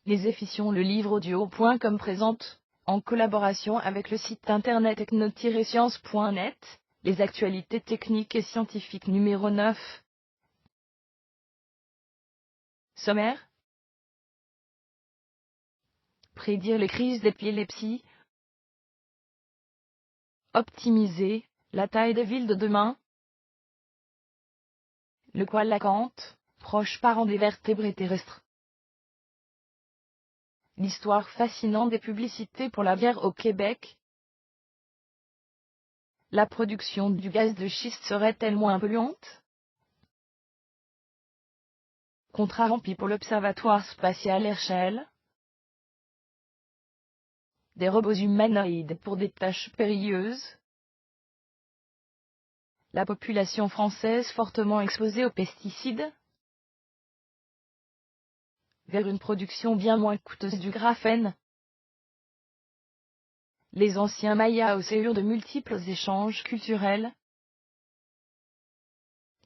Les Efficients, le livre audio.com présente, en collaboration avec le site internet techno-science.net, les actualités techniques et scientifiques numéro 9. Sommaire. Prédire les crises d'épilepsie. Optimiser la taille des villes de demain. Le coelacanthe, proche parent des vertébrés terrestres. L'histoire fascinante des publicités pour la bière au Québec. La production du gaz de schiste serait-elle moins polluante? Contrat rempli pour l'Observatoire spatial Herschel. Des robots humanoïdes pour des tâches périlleuses. La population française fortement exposée aux pesticides. Vers une production bien moins coûteuse du graphène. Les anciens Mayas eurent de multiples échanges culturels.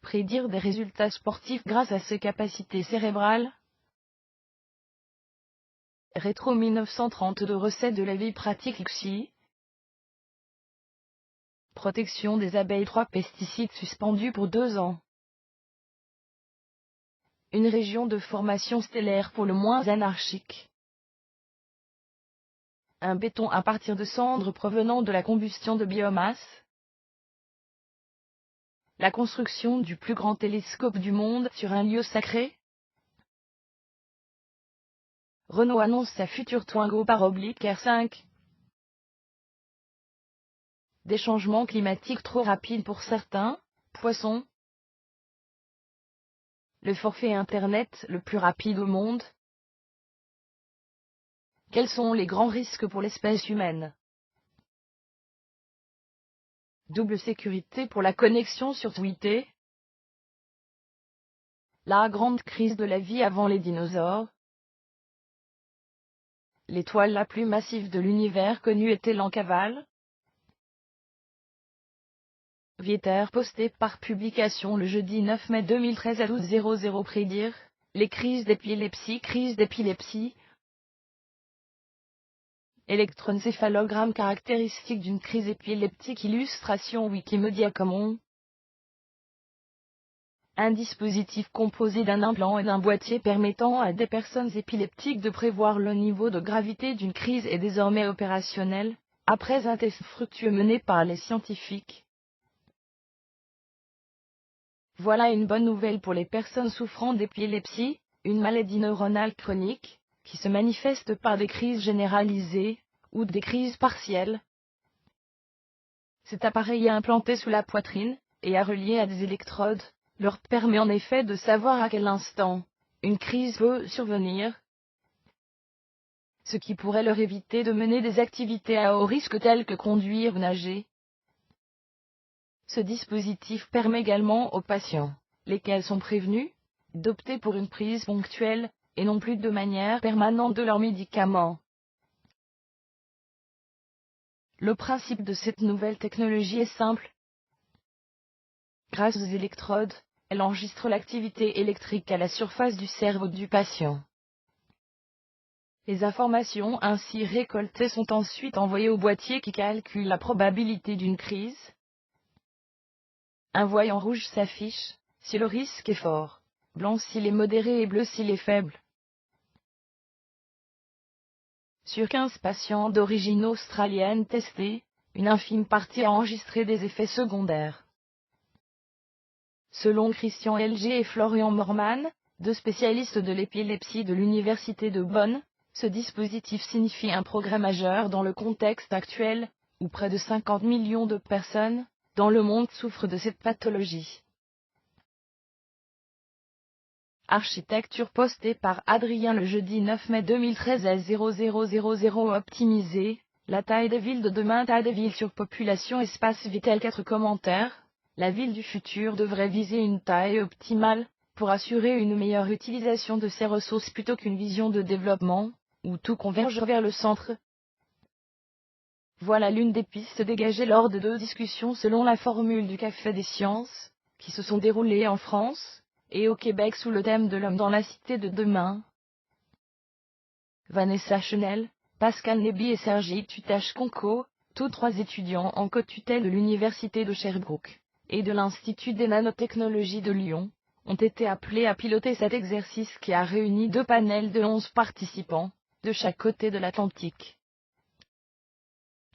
Prédire des résultats sportifs grâce à ses capacités cérébrales. Rétro 1932 recettes de la vie pratique Luxi. Protection des abeilles, 3 pesticides suspendus pour 2 ans. Une région de formation stellaire pour le moins anarchique. Un béton à partir de cendres provenant de la combustion de biomasse. La construction du plus grand télescope du monde sur un lieu sacré. Renault annonce sa future Twingo par-oblique R5. Des changements climatiques trop rapides pour certains, poissons. Le forfait Internet le plus rapide au monde. Quels sont les grands risques pour l'espèce humaine? Double sécurité pour la connexion sur Twitter. La grande crise de la vie avant les dinosaures. L'étoile la plus massive de l'univers connue est-elle en cavale? Vieter posté par publication le jeudi 9 mai 2013 à 12h00. Prédire les crises d'épilepsie. Crise d'épilepsie. Électroencéphalogramme caractéristique d'une crise épileptique. Illustration Wikimedia Commons. Un dispositif composé d'un implant et d'un boîtier permettant à des personnes épileptiques de prévoir le niveau de gravité d'une crise est désormais opérationnel, après un test fructueux mené par les scientifiques. Voilà une bonne nouvelle pour les personnes souffrant d'épilepsie, une maladie neuronale chronique, qui se manifeste par des crises généralisées, ou des crises partielles. Cet appareil est implanté sous la poitrine, et relié à des électrodes, leur permet en effet de savoir à quel instant une crise peut survenir, ce qui pourrait leur éviter de mener des activités à haut risque telles que conduire ou nager. Ce dispositif permet également aux patients, lesquels sont prévenus, d'opter pour une prise ponctuelle, et non plus de manière permanente de leurs médicaments. Le principe de cette nouvelle technologie est simple. Grâce aux électrodes, elle enregistre l'activité électrique à la surface du cerveau du patient. Les informations ainsi récoltées sont ensuite envoyées au boîtier qui calcule la probabilité d'une crise. Un voyant rouge s'affiche si le risque est fort, blanc s'il est modéré et bleu s'il est faible. Sur 15 patients d'origine australienne testés, une infime partie a enregistré des effets secondaires. Selon Christian Lg et Florian Morman, 2 spécialistes de l'épilepsie de l'Université de Bonn, ce dispositif signifie un progrès majeur dans le contexte actuel, où près de 50 millions de personnes, dans le monde souffrent de cette pathologie. Architecture postée par Adrien le jeudi 9 mai 2013 à 0000. Optimiser la taille des villes de demain. Taille des villes sur population. Espace vital. 4 commentaires. La ville du futur devrait viser une taille optimale, pour assurer une meilleure utilisation de ses ressources plutôt qu'une vision de développement, où tout converge vers le centre. Voilà l'une des pistes dégagées lors de 2 discussions selon la formule du Café des Sciences, qui se sont déroulées en France et au Québec sous le thème de l'homme dans la cité de demain. Vanessa Chenel, Pascal Neby et Sergi Tutache-Conco, tous trois étudiants en co-tutelle de l'Université de Sherbrooke et de l'Institut des nanotechnologies de Lyon, ont été appelés à piloter cet exercice qui a réuni deux panels de 11 participants, de chaque côté de l'Atlantique.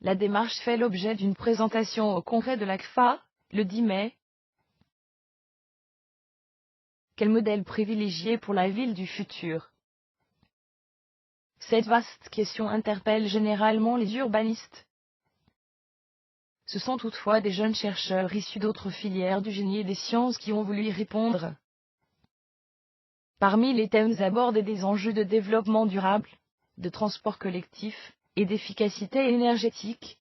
La démarche fait l'objet d'une présentation au congrès de l'ACFA, le 10 mai. Quel modèle privilégié pour la ville du futur? Cette vaste question interpelle généralement les urbanistes. Ce sont toutefois des jeunes chercheurs issus d'autres filières du génie et des sciences qui ont voulu y répondre. Parmi les thèmes abordés des enjeux de développement durable, de transport collectif, et d'efficacité énergétique.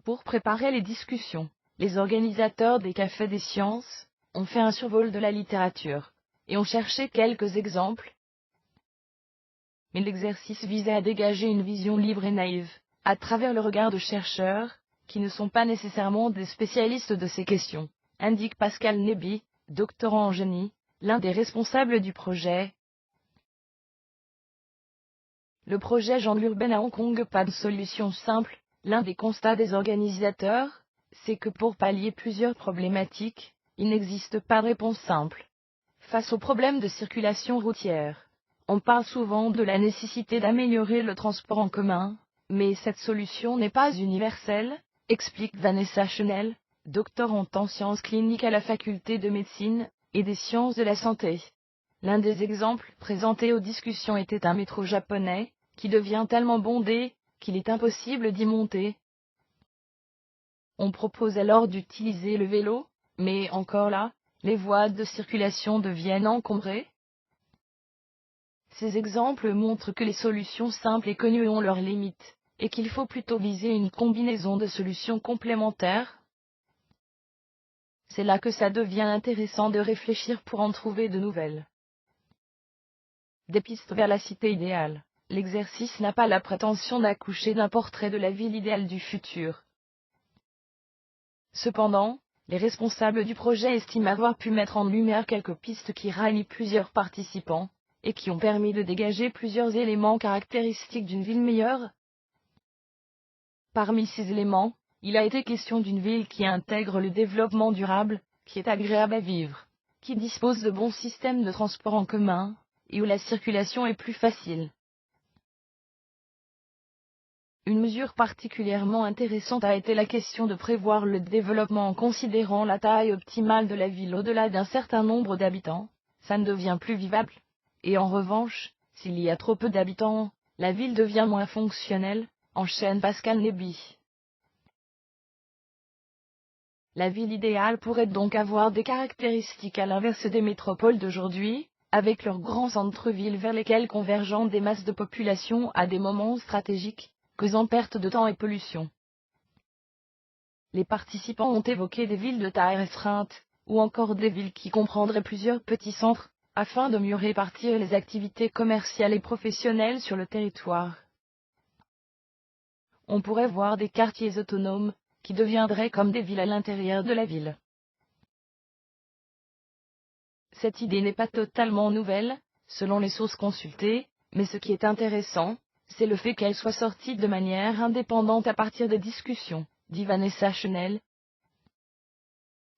Pour préparer les discussions, les organisateurs des Cafés des Sciences ont fait un survol de la littérature, et ont cherché quelques exemples. Mais l'exercice visait à dégager une vision libre et naïve, à travers le regard de chercheurs, qui ne sont pas nécessairement des spécialistes de ces questions, indique Pascal Neby, doctorant en génie, l'un des responsables du projet. Le projet Jean de l'urbaine à Hong Kong, pas de solution simple. L'un des constats des organisateurs, c'est que pour pallier plusieurs problématiques, il n'existe pas de réponse simple. Face aux problèmes de circulation routière, on parle souvent de la nécessité d'améliorer le transport en commun, mais cette solution n'est pas universelle, explique Vanessa Chenel, doctorante en sciences cliniques à la faculté de médecine et des sciences de la santé. L'un des exemples présentés aux discussions était un métro japonais, qui devient tellement bondé qu'il est impossible d'y monter. On propose alors d'utiliser le vélo, mais encore là, les voies de circulation deviennent encombrées. Ces exemples montrent que les solutions simples et connues ont leurs limites, et qu'il faut plutôt viser une combinaison de solutions complémentaires. C'est là que ça devient intéressant de réfléchir pour en trouver de nouvelles. Des pistes vers la cité idéale. L'exercice n'a pas la prétention d'accoucher d'un portrait de la ville idéale du futur. Cependant, les responsables du projet estiment avoir pu mettre en lumière quelques pistes qui rallient plusieurs participants, et qui ont permis de dégager plusieurs éléments caractéristiques d'une ville meilleure. Parmi ces éléments, il a été question d'une ville qui intègre le développement durable, qui est agréable à vivre, qui dispose de bons systèmes de transport en commun, et où la circulation est plus facile. Une mesure particulièrement intéressante a été la question de prévoir le développement en considérant la taille optimale de la ville au-delà d'un certain nombre d'habitants, ça ne devient plus vivable. Et en revanche, s'il y a trop peu d'habitants, la ville devient moins fonctionnelle, enchaîne Pascal Neby. La ville idéale pourrait donc avoir des caractéristiques à l'inverse des métropoles d'aujourd'hui, avec leurs grands centres-villes vers lesquels convergent des masses de population à des moments stratégiques, causant perte de temps et pollution. Les participants ont évoqué des villes de taille restreinte, ou encore des villes qui comprendraient plusieurs petits centres, afin de mieux répartir les activités commerciales et professionnelles sur le territoire. On pourrait voir des quartiers autonomes, qui deviendraient comme des villes à l'intérieur de la ville. Cette idée n'est pas totalement nouvelle, selon les sources consultées, mais ce qui est intéressant, c'est le fait qu'elle soit sortie de manière indépendante à partir des discussions, dit Vanessa Chenel.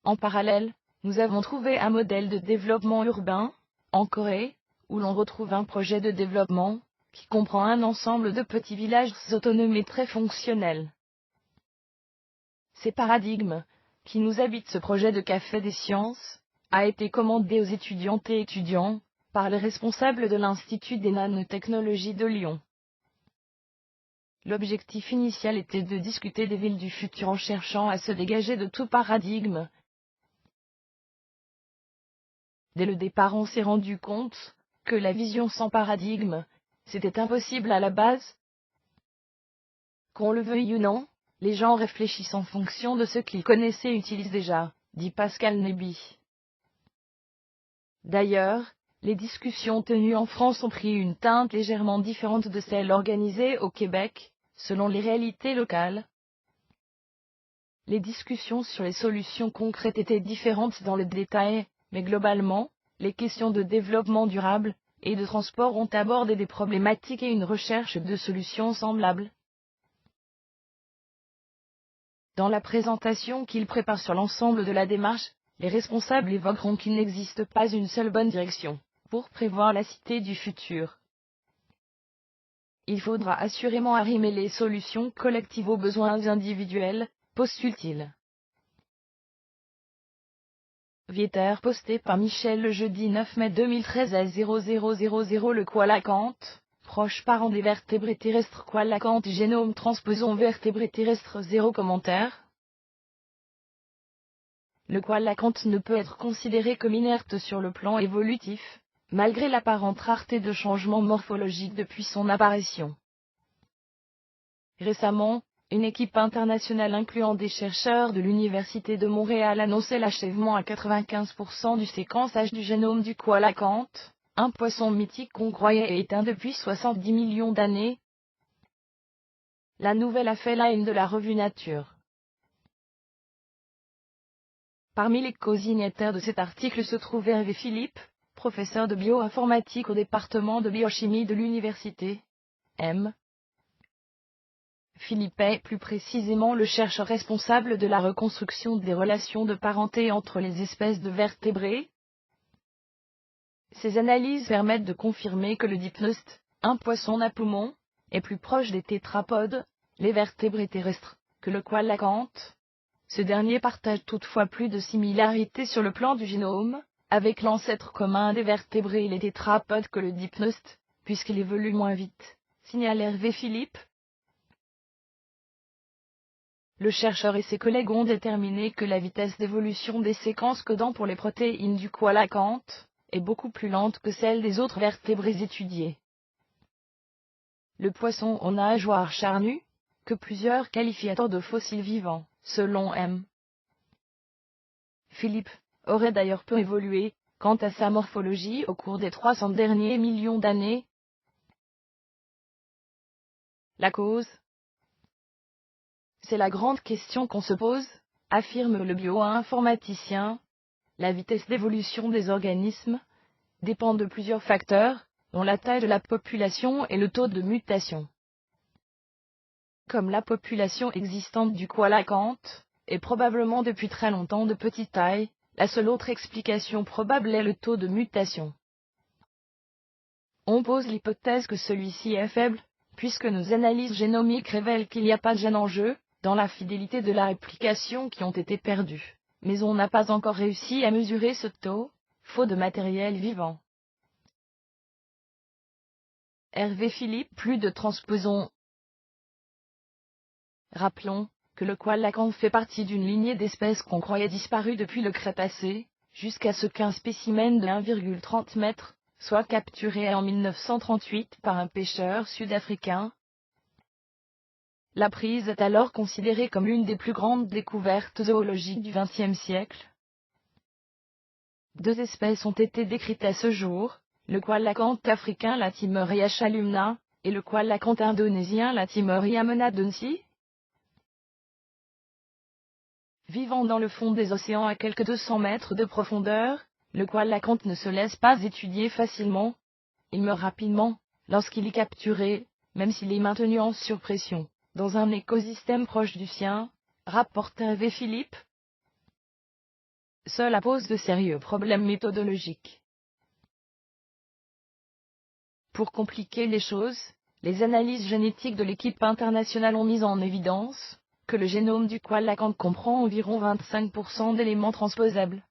En parallèle, nous avons trouvé un modèle de développement urbain, en Corée, où l'on retrouve un projet de développement, qui comprend un ensemble de petits villages autonomes et très fonctionnels. Ces paradigmes, qui nous habitent ce projet de Café des Sciences, a été commandé aux étudiantes et étudiants, par les responsables de l'Institut des nanotechnologies de Lyon. L'objectif initial était de discuter des villes du futur en cherchant à se dégager de tout paradigme. Dès le départ, on s'est rendu compte que la vision sans paradigme, c'était impossible à la base. Qu'on le veuille ou non, les gens réfléchissent en fonction de ce qu'ils connaissent et utilisent déjà, dit Pascal Neby. D'ailleurs, les discussions tenues en France ont pris une teinte légèrement différente de celles organisées au Québec, selon les réalités locales. Les discussions sur les solutions concrètes étaient différentes dans le détail, mais globalement, les questions de développement durable et de transport ont abordé des problématiques et une recherche de solutions semblables. Dans la présentation qu'ils préparent sur l'ensemble de la démarche, les responsables évoqueront qu'il n'existe pas une seule bonne direction pour prévoir la cité du futur. Il faudra assurément arrimer les solutions collectives aux besoins individuels, postule-t-il. Vieter posté par Michel le jeudi 9 mai 2013 à 0000. Le Koalakanthe, proche parent des vertébrés terrestres. Koalakanthe génome transposon vertébrés terrestres. 0 commentaire. Le Koalakanthe ne peut être considéré comme inerte sur le plan évolutif, malgré l'apparente rareté de changements morphologiques depuis son apparition. Récemment, une équipe internationale incluant des chercheurs de l'Université de Montréal annonçait l'achèvement à 95% du séquençage du génome du Koalakanthe, un poisson mythique qu'on croyait éteint depuis 70 millions d'années. La nouvelle a fait la une de la revue Nature. Parmi les co-signataires de cet article se trouve Hervé Philippe, professeur de bioinformatique au département de biochimie de l'Université M. Philippe est plus précisément le chercheur responsable de la reconstruction des relations de parenté entre les espèces de vertébrés. Ces analyses permettent de confirmer que le dipnoste, un poisson à poumon, est plus proche des tétrapodes, les vertébrés terrestres, que le Koalakanthe. Ce dernier partage toutefois plus de similarités sur le plan du génome, avec l'ancêtre commun des vertébrés et les tétrapodes que le dipnoste, puisqu'il évolue moins vite, signale Hervé Philippe. Le chercheur et ses collègues ont déterminé que la vitesse d'évolution des séquences codant pour les protéines du Koalakanthe est beaucoup plus lente que celle des autres vertébrés étudiés. Le poisson aux nageoires charnues, que plusieurs qualificateurs de fossiles vivants, selon M. Philippe, aurait d'ailleurs peu évolué, quant à sa morphologie au cours des 300 derniers millions d'années. La cause ? C'est la grande question qu'on se pose, affirme le bioinformaticien. La vitesse d'évolution des organismes dépend de plusieurs facteurs, dont la taille de la population et le taux de mutation. Comme la population existante du Koalakanthe est probablement depuis très longtemps de petite taille, la seule autre explication probable est le taux de mutation. On pose l'hypothèse que celui-ci est faible, puisque nos analyses génomiques révèlent qu'il n'y a pas de gène en jeu dans la fidélité de la réplication qui ont été perdus, mais on n'a pas encore réussi à mesurer ce taux, faute de matériel vivant. Hervé Philippe, plus de transposons. Rappelons que le Koalakanthe fait partie d'une lignée d'espèces qu'on croyait disparues depuis le Crétacé, jusqu'à ce qu'un spécimen de 1,30 m soit capturé en 1938 par un pêcheur sud-africain. La prise est alors considérée comme l'une des plus grandes découvertes zoologiques du XXe siècle. 2 espèces ont été décrites à ce jour, le Koalakanthe africain Latimer alumna, et le Koalakanthe indonésien Latimer amenadonsi. Vivant dans le fond des océans à quelques 200 mètres de profondeur, le Koalakanthe ne se laisse pas étudier facilement. Il meurt rapidement, lorsqu'il est capturé, même s'il est maintenu en surpression, dans un écosystème proche du sien, rapporte Hervé Philippe. Cela pose de sérieux problèmes méthodologiques. Pour compliquer les choses, les analyses génétiques de l'équipe internationale ont mis en évidence que le génome du Koalakanthe comprend environ 25% d'éléments transposables.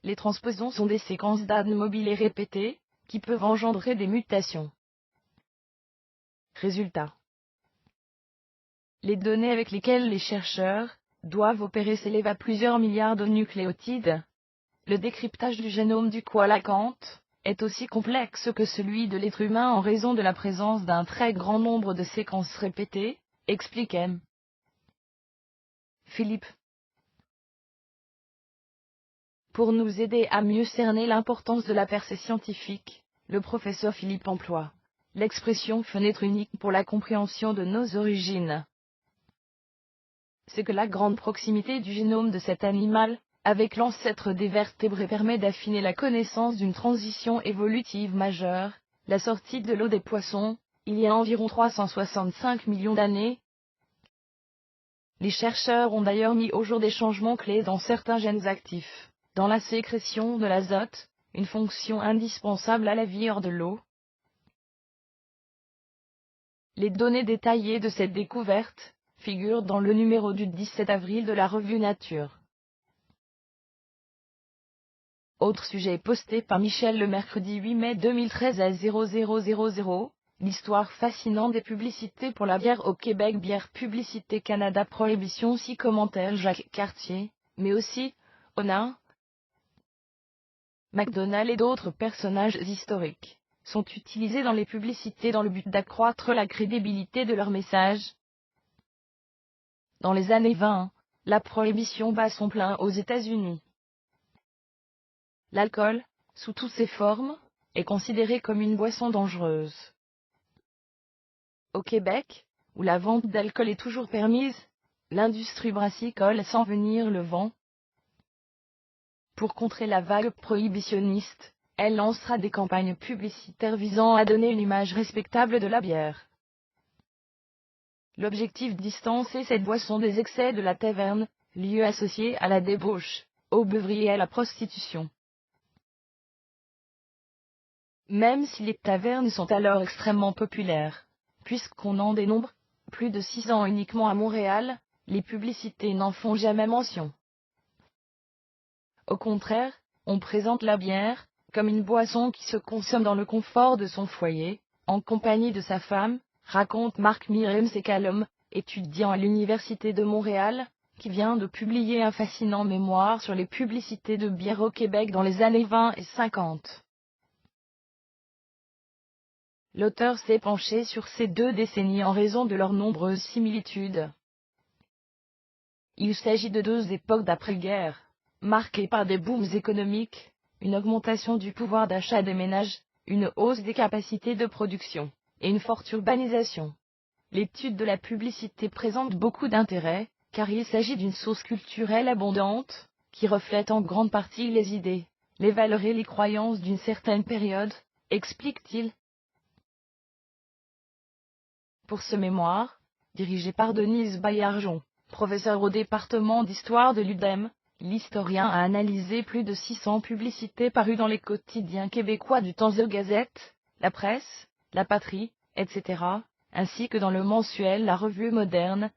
Les transposons sont des séquences d'ADN mobiles et répétées, qui peuvent engendrer des mutations. Résultat. Les données avec lesquelles les chercheurs doivent opérer s'élèvent à plusieurs milliards de nucléotides. Le décryptage du génome du Koalakanthe est aussi complexe que celui de l'être humain en raison de la présence d'un très grand nombre de séquences répétées, explique M. Philippe. Pour nous aider à mieux cerner l'importance de la percée scientifique, le professeur Philippe emploie l'expression fenêtre unique pour la compréhension de nos origines. C'est que la grande proximité du génome de cet animal avec l'ancêtre des vertébrés permet d'affiner la connaissance d'une transition évolutive majeure, la sortie de l'eau des poissons, il y a environ 365 millions d'années. Les chercheurs ont d'ailleurs mis au jour des changements clés dans certains gènes actifs, dans la sécrétion de l'azote, une fonction indispensable à la vie hors de l'eau. Les données détaillées de cette découverte figurent dans le numéro du 17 avril de la revue Nature. Autre sujet posté par Michel le mercredi 8 mai 2013 à 0000, l'histoire fascinante des publicités pour la bière au Québec. Bière Publicité Canada Prohibition. 6 commentaires. Jacques Cartier, mais aussi Onin, McDonald et d'autres personnages historiques sont utilisés dans les publicités dans le but d'accroître la crédibilité de leur message. Dans les années 20, la prohibition bat son plein aux États-Unis. L'alcool, sous toutes ses formes, est considéré comme une boisson dangereuse. Au Québec, où la vente d'alcool est toujours permise, l'industrie brassicole sent venir le vent. Pour contrer la vague prohibitionniste, elle lancera des campagnes publicitaires visant à donner une image respectable de la bière. L'objectif: distancer cette boisson des excès de la taverne, lieu associé à la débauche, aux beuveries et à la prostitution. Même si les tavernes sont alors extrêmement populaires, puisqu'on en dénombre plus de 600 uniquement à Montréal, les publicités n'en font jamais mention. Au contraire, on présente la bière comme une boisson qui se consomme dans le confort de son foyer, en compagnie de sa femme, raconte Marc Mirem-Secalom, étudiant à l'Université de Montréal, qui vient de publier un fascinant mémoire sur les publicités de bière au Québec dans les années 20 et 50. L'auteur s'est penché sur ces 2 décennies en raison de leurs nombreuses similitudes. Il s'agit de 2 époques d'après-guerre, marquées par des booms économiques, une augmentation du pouvoir d'achat des ménages, une hausse des capacités de production, et une forte urbanisation. L'étude de la publicité présente beaucoup d'intérêt, car il s'agit d'une source culturelle abondante, qui reflète en grande partie les idées, les valeurs et les croyances d'une certaine période, explique-t-il. Pour ce mémoire, dirigé par Denise Baillargeon, professeur au département d'histoire de l'UDEM, l'historien a analysé plus de 600 publicités parues dans les quotidiens québécois du temps, The Gazette, La Presse, La Patrie, etc., ainsi que dans le mensuel La Revue Moderne.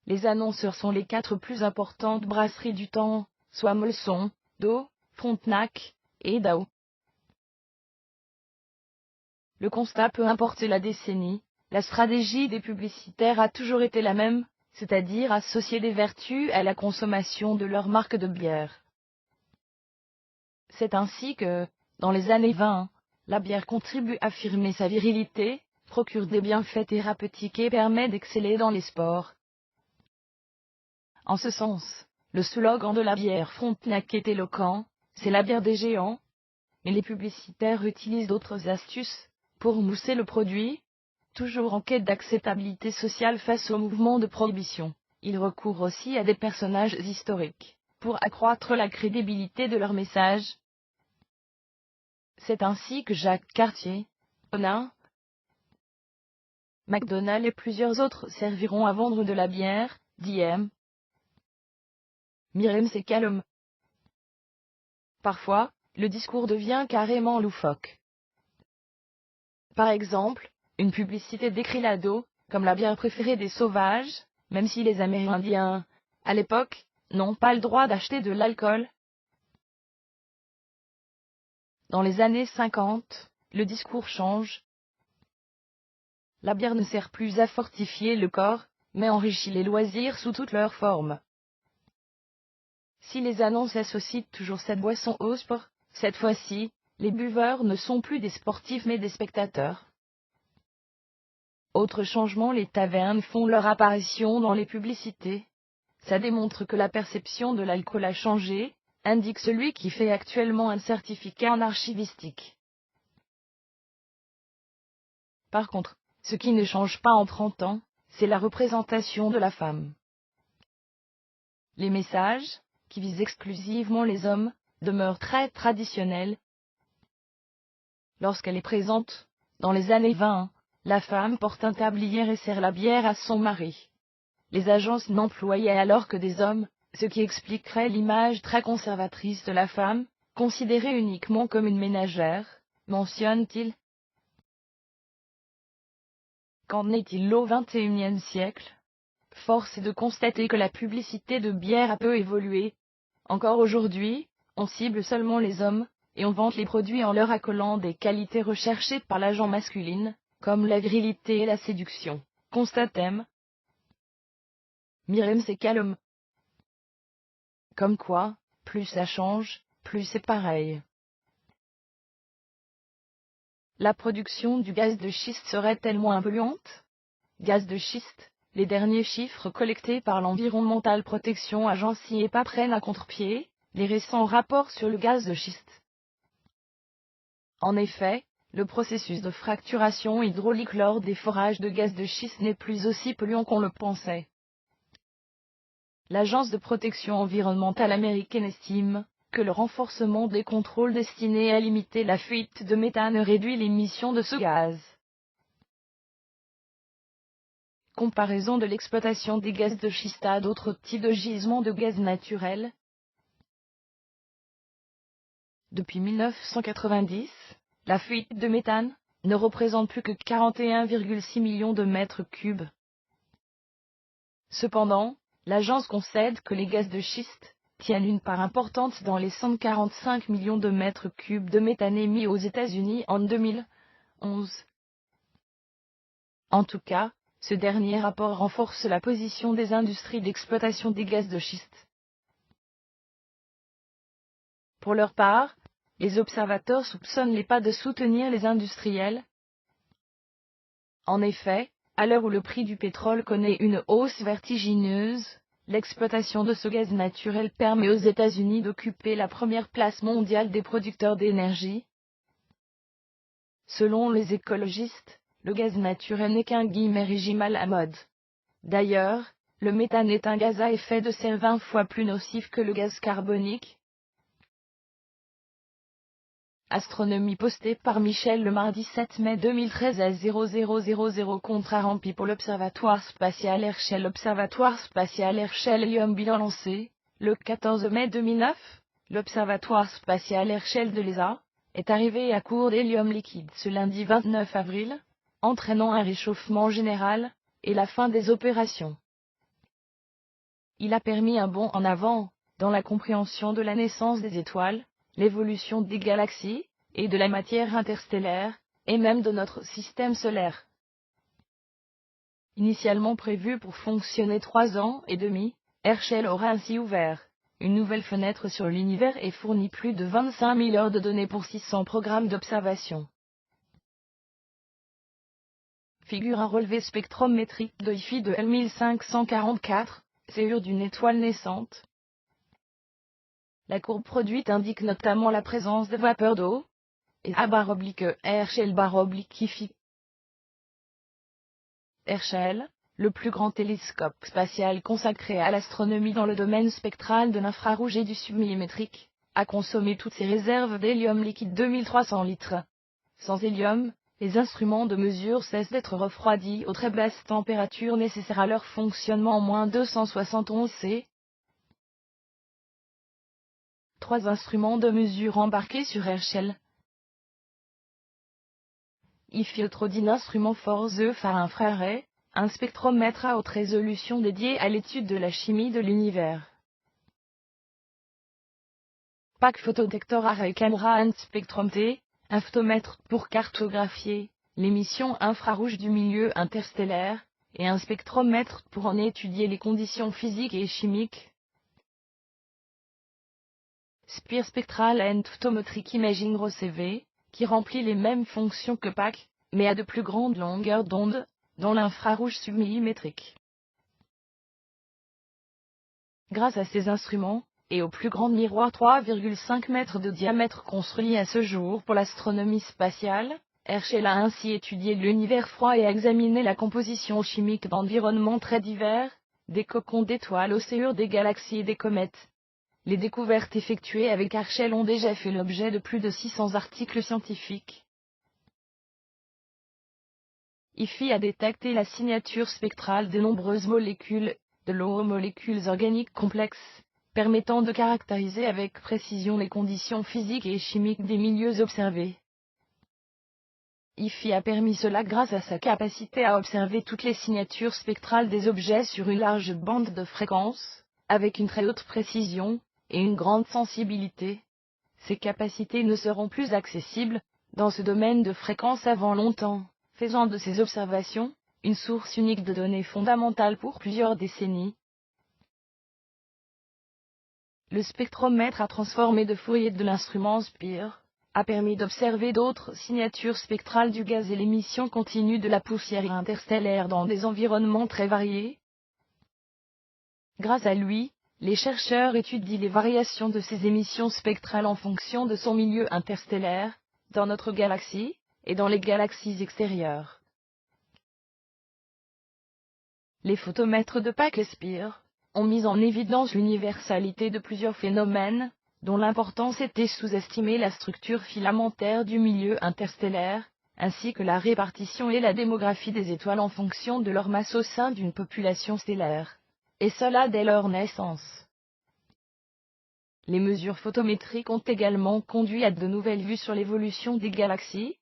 Les annonceurs sont les 4 plus importantes brasseries du temps, soit Molson, Do, Frontenac et Dao. Le constat: peu importe la décennie, la stratégie des publicitaires a toujours été la même, c'est-à-dire associer des vertus à la consommation de leur marque de bière. C'est ainsi que, dans les années 20, la bière contribue à affirmer sa virilité, procure des bienfaits thérapeutiques et permet d'exceller dans les sports. En ce sens, le slogan de la bière Frontenac est éloquent: c'est la bière des géants. Mais les publicitaires utilisent d'autres astuces pour mousser le produit. Toujours en quête d'acceptabilité sociale face au mouvement de prohibition, ils recourent aussi à des personnages historiques, pour accroître la crédibilité de leur message. C'est ainsi que Jacques Cartier, Onin, McDonald et plusieurs autres serviront à vendre de la bière, dit M. Mirem-Secalom. Parfois, le discours devient carrément loufoque. Par exemple, une publicité décrit l'ado comme la bière préférée des sauvages, même si les Amérindiens, à l'époque, n'ont pas le droit d'acheter de l'alcool. Dans les années 50, le discours change. La bière ne sert plus à fortifier le corps, mais enrichit les loisirs sous toutes leurs formes. Si les annonces associent toujours cette boisson au sport, cette fois-ci, les buveurs ne sont plus des sportifs mais des spectateurs. Autre changement: les tavernes font leur apparition dans les publicités. Ça démontre que la perception de l'alcool a changé, indique celui qui fait actuellement un certificat en archivistique. Par contre, ce qui ne change pas en 30 ans, c'est la représentation de la femme. Les messages, qui vise exclusivement les hommes, demeure très traditionnelle. Lorsqu'elle est présente, dans les années 20, la femme porte un tablier et sert la bière à son mari. Les agences n'employaient alors que des hommes, ce qui expliquerait l'image très conservatrice de la femme, considérée uniquement comme une ménagère, mentionne-t-il. Qu'en est-il au XXIe siècle? Force est de constater que la publicité de bière a peu évolué. Encore aujourd'hui, on cible seulement les hommes, et on vante les produits en leur accolant des qualités recherchées par l'agent masculine, comme la virilité et la séduction. Constate M. Myriam Sekalom. Comme quoi, plus ça change, plus c'est pareil. La production du gaz de schiste serait-elle moins polluante? Gaz de schiste, les derniers chiffres collectés par l'Environmental Protection Agency EPA prennent à contre-pied les récents rapports sur le gaz de schiste. En effet, le processus de fracturation hydraulique lors des forages de gaz de schiste n'est plus aussi polluant qu'on le pensait. L'Agence de protection environnementale américaine estime que le renforcement des contrôles destinés à limiter la fuite de méthane réduit l'émission de ce gaz. Comparaison de l'exploitation des gaz de schiste à d'autres types de gisements de gaz naturel. Depuis 1990, la fuite de méthane ne représente plus que 41,6 millions de mètres cubes. Cependant, l'agence concède que les gaz de schiste tiennent une part importante dans les 145 millions de mètres cubes de méthane émis aux États-Unis en 2011. En tout cas, ce dernier rapport renforce la position des industries d'exploitation des gaz de schiste. Pour leur part, les observateurs soupçonnent l'EPA de soutenir les industriels. En effet, à l'heure où le prix du pétrole connaît une hausse vertigineuse, l'exploitation de ce gaz naturel permet aux États-Unis d'occuper la première place mondiale des producteurs d'énergie. Selon les écologistes, le gaz naturel n'est qu'un régime à la mode. D'ailleurs, le méthane est un gaz à effet de serre 20 fois plus nocif que le gaz carbonique. Astronomie postée par Michel le mardi 7 mai 2013 à 0000 contre pour l'Observatoire spatial Herschel. L'Observatoire spatial Herschel Helium bilan lancé, le 14 mai 2009, l'Observatoire spatial Herschel de l'ESA est arrivé à court d'hélium liquide ce lundi 29 avril, entraînant un réchauffement général et la fin des opérations. Il a permis un bond en avant dans la compréhension de la naissance des étoiles, l'évolution des galaxies, et de la matière interstellaire, et même de notre système solaire. Initialement prévu pour fonctionner 3 ans et demi, Herschel aura ainsi ouvert une nouvelle fenêtre sur l'univers et fourni plus de 25 000 heures de données pour 600 programmes d'observation. Figure un relevé spectrométrique de Wi-Fi de L1544, cellule d'une étoile naissante. La courbe produite indique notamment la présence de vapeur d'eau, et Herschel/Wi-Fi. Herschel, le plus grand télescope spatial consacré à l'astronomie dans le domaine spectral de l'infrarouge et du submillimétrique, a consommé toutes ses réserves d'hélium liquide 2300 litres. Sans hélium, les instruments de mesure cessent d'être refroidis aux très basses températures nécessaires à leur fonctionnement en -271 C. 3 instruments de mesure embarqués sur Herschel. Infiltrodine instrument FORSE phare infrared, un spectromètre à haute résolution dédié à l'étude de la chimie de l'univers. PAC photodetector array camera and spectrum T, un photomètre pour cartographier l'émission infrarouge du milieu interstellaire, et un spectromètre pour en étudier les conditions physiques et chimiques. Sphere Spectral and Photometric Imaging ROCV, qui remplit les mêmes fonctions que PAC, mais à de plus grandes longueurs d'onde, dans l'infrarouge submillimétrique. Grâce à ces instruments, et au plus grand miroir 3,5 mètres de diamètre construit à ce jour pour l'astronomie spatiale, Herschel a ainsi étudié l'univers froid et examiné la composition chimique d'environnements très divers, des cocons d'étoiles aux sciures des galaxies et des comètes. Les découvertes effectuées avec Herschel ont déjà fait l'objet de plus de 600 articles scientifiques. IFI a détecté la signature spectrale de nombreuses molécules, de l'eau aux molécules organiques complexes, permettant de caractériser avec précision les conditions physiques et chimiques des milieux observés. IFI a permis cela grâce à sa capacité à observer toutes les signatures spectrales des objets sur une large bande de fréquences, avec une très haute précision, et une grande sensibilité. Ces capacités ne seront plus accessibles, dans ce domaine de fréquences avant longtemps, faisant de ces observations, une source unique de données fondamentales pour plusieurs décennies. Le spectromètre à transformé de Fourier de l'instrument SPIR a permis d'observer d'autres signatures spectrales du gaz et l'émission continue de la poussière interstellaire dans des environnements très variés. Grâce à lui, les chercheurs étudient les variations de ces émissions spectrales en fonction de son milieu interstellaire, dans notre galaxie, et dans les galaxies extérieures. Les photomètres de Pake et SPIR ont mis en évidence l'universalité de plusieurs phénomènes, dont l'importance était sous-estimer la structure filamentaire du milieu interstellaire, ainsi que la répartition et la démographie des étoiles en fonction de leur masse au sein d'une population stellaire. Et cela dès leur naissance. Les mesures photométriques ont également conduit à de nouvelles vues sur l'évolution des galaxies.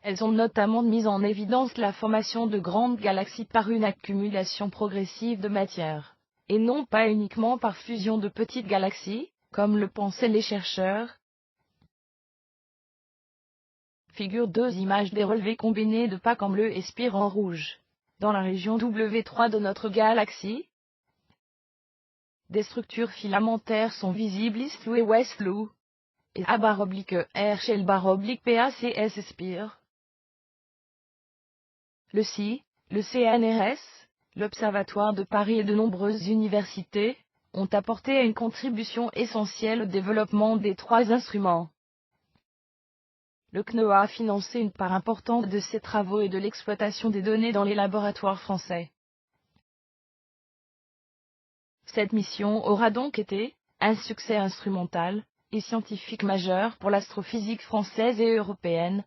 Elles ont notamment mis en évidence la formation de grandes galaxies par une accumulation progressive de matière, et non pas uniquement par fusion de petites galaxies, comme le pensaient les chercheurs. Figure 2 images des relevés combinés de Pake en bleu et SPIR en rouge. Dans la région W3 de notre galaxie, des structures filamentaires sont visibles East Blue et West Blue. Et A/Herschel/PACS SPIR. Le CI, le CNRS, l'Observatoire de Paris et de nombreuses universités, ont apporté une contribution essentielle au développement des trois instruments. Le CNOA a financé une part importante de ces travaux et de l'exploitation des données dans les laboratoires français. Cette mission aura donc été un succès instrumental et scientifique majeur pour l'astrophysique française et européenne.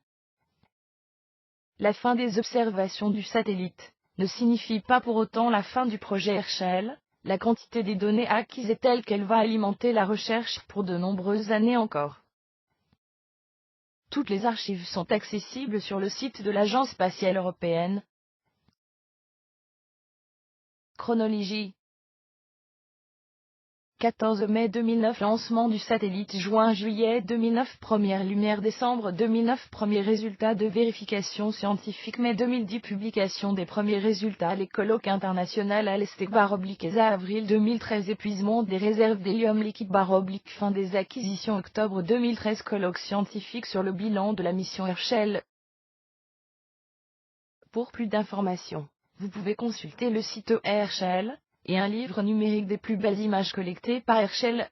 La fin des observations du satellite ne signifie pas pour autant la fin du projet Herschel. La quantité des données acquises est telle qu'elle va alimenter la recherche pour de nombreuses années encore. Toutes les archives sont accessibles sur le site de l'Agence spatiale européenne. Chronologie. 14 mai 2009 lancement du satellite, juin-juillet 2009 première lumière, décembre 2009 premiers résultats de vérification scientifique, mai 2010 publication des premiers résultats, les colloques international à l'ESA avril 2013 épuisement des réserves d'hélium liquide fin des acquisitions, octobre 2013 colloque scientifique sur le bilan de la mission Herschel. Pour plus d'informations, vous pouvez consulter le site Herschel et un livre numérique des plus belles images collectées par Herschel.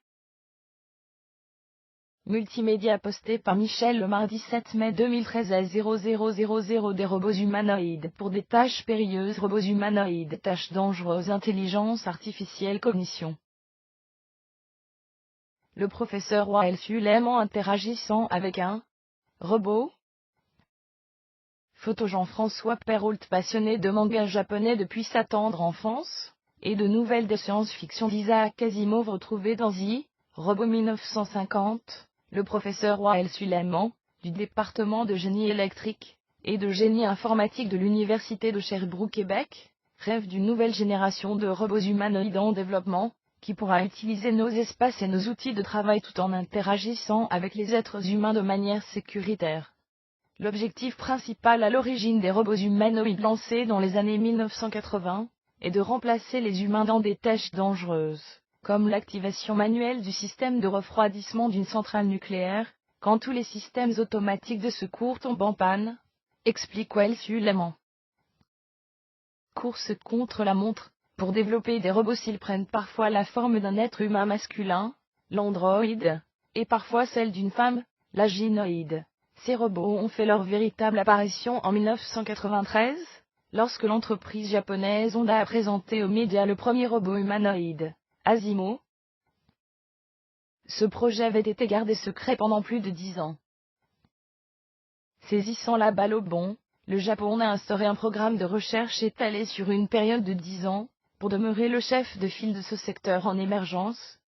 Multimédia posté par Michel le mardi 7 mai 2013 à 0000 des robots humanoïdes pour des tâches périlleuses, robots humanoïdes, tâches dangereuses, intelligence artificielle, cognition. Le professeur Wael Suleiman interagissant avec un robot. Photo Jean-François Perrault, passionné de manga japonais depuis sa tendre enfance, et de nouvelles de science-fiction d'Isaac Asimov retrouvées dans The Robot 1950, le professeur Wael Suleiman, du département de génie électrique et de génie informatique de l'université de Sherbrooke, Québec, rêve d'une nouvelle génération de robots humanoïdes en développement, qui pourra utiliser nos espaces et nos outils de travail tout en interagissant avec les êtres humains de manière sécuritaire. L'objectif principal à l'origine des robots humanoïdes lancés dans les années 1980 est de remplacer les humains dans des tâches dangereuses, comme l'activation manuelle du système de refroidissement d'une centrale nucléaire, quand tous les systèmes automatiques de secours tombent en panne, explique Wael Suleiman. Course contre la montre, pour développer des robots s'ils prennent parfois la forme d'un être humain masculin, l'androïde, et parfois celle d'une femme, la gynoïde. Ces robots ont fait leur véritable apparition en 1993, lorsque l'entreprise japonaise Honda a présenté aux médias le premier robot humanoïde, Asimo. Ce projet avait été gardé secret pendant plus de 10 ans. Saisissant la balle au bond, le Japon a instauré un programme de recherche étalé sur une période de 10 ans, pour demeurer le chef de file de ce secteur en émergence.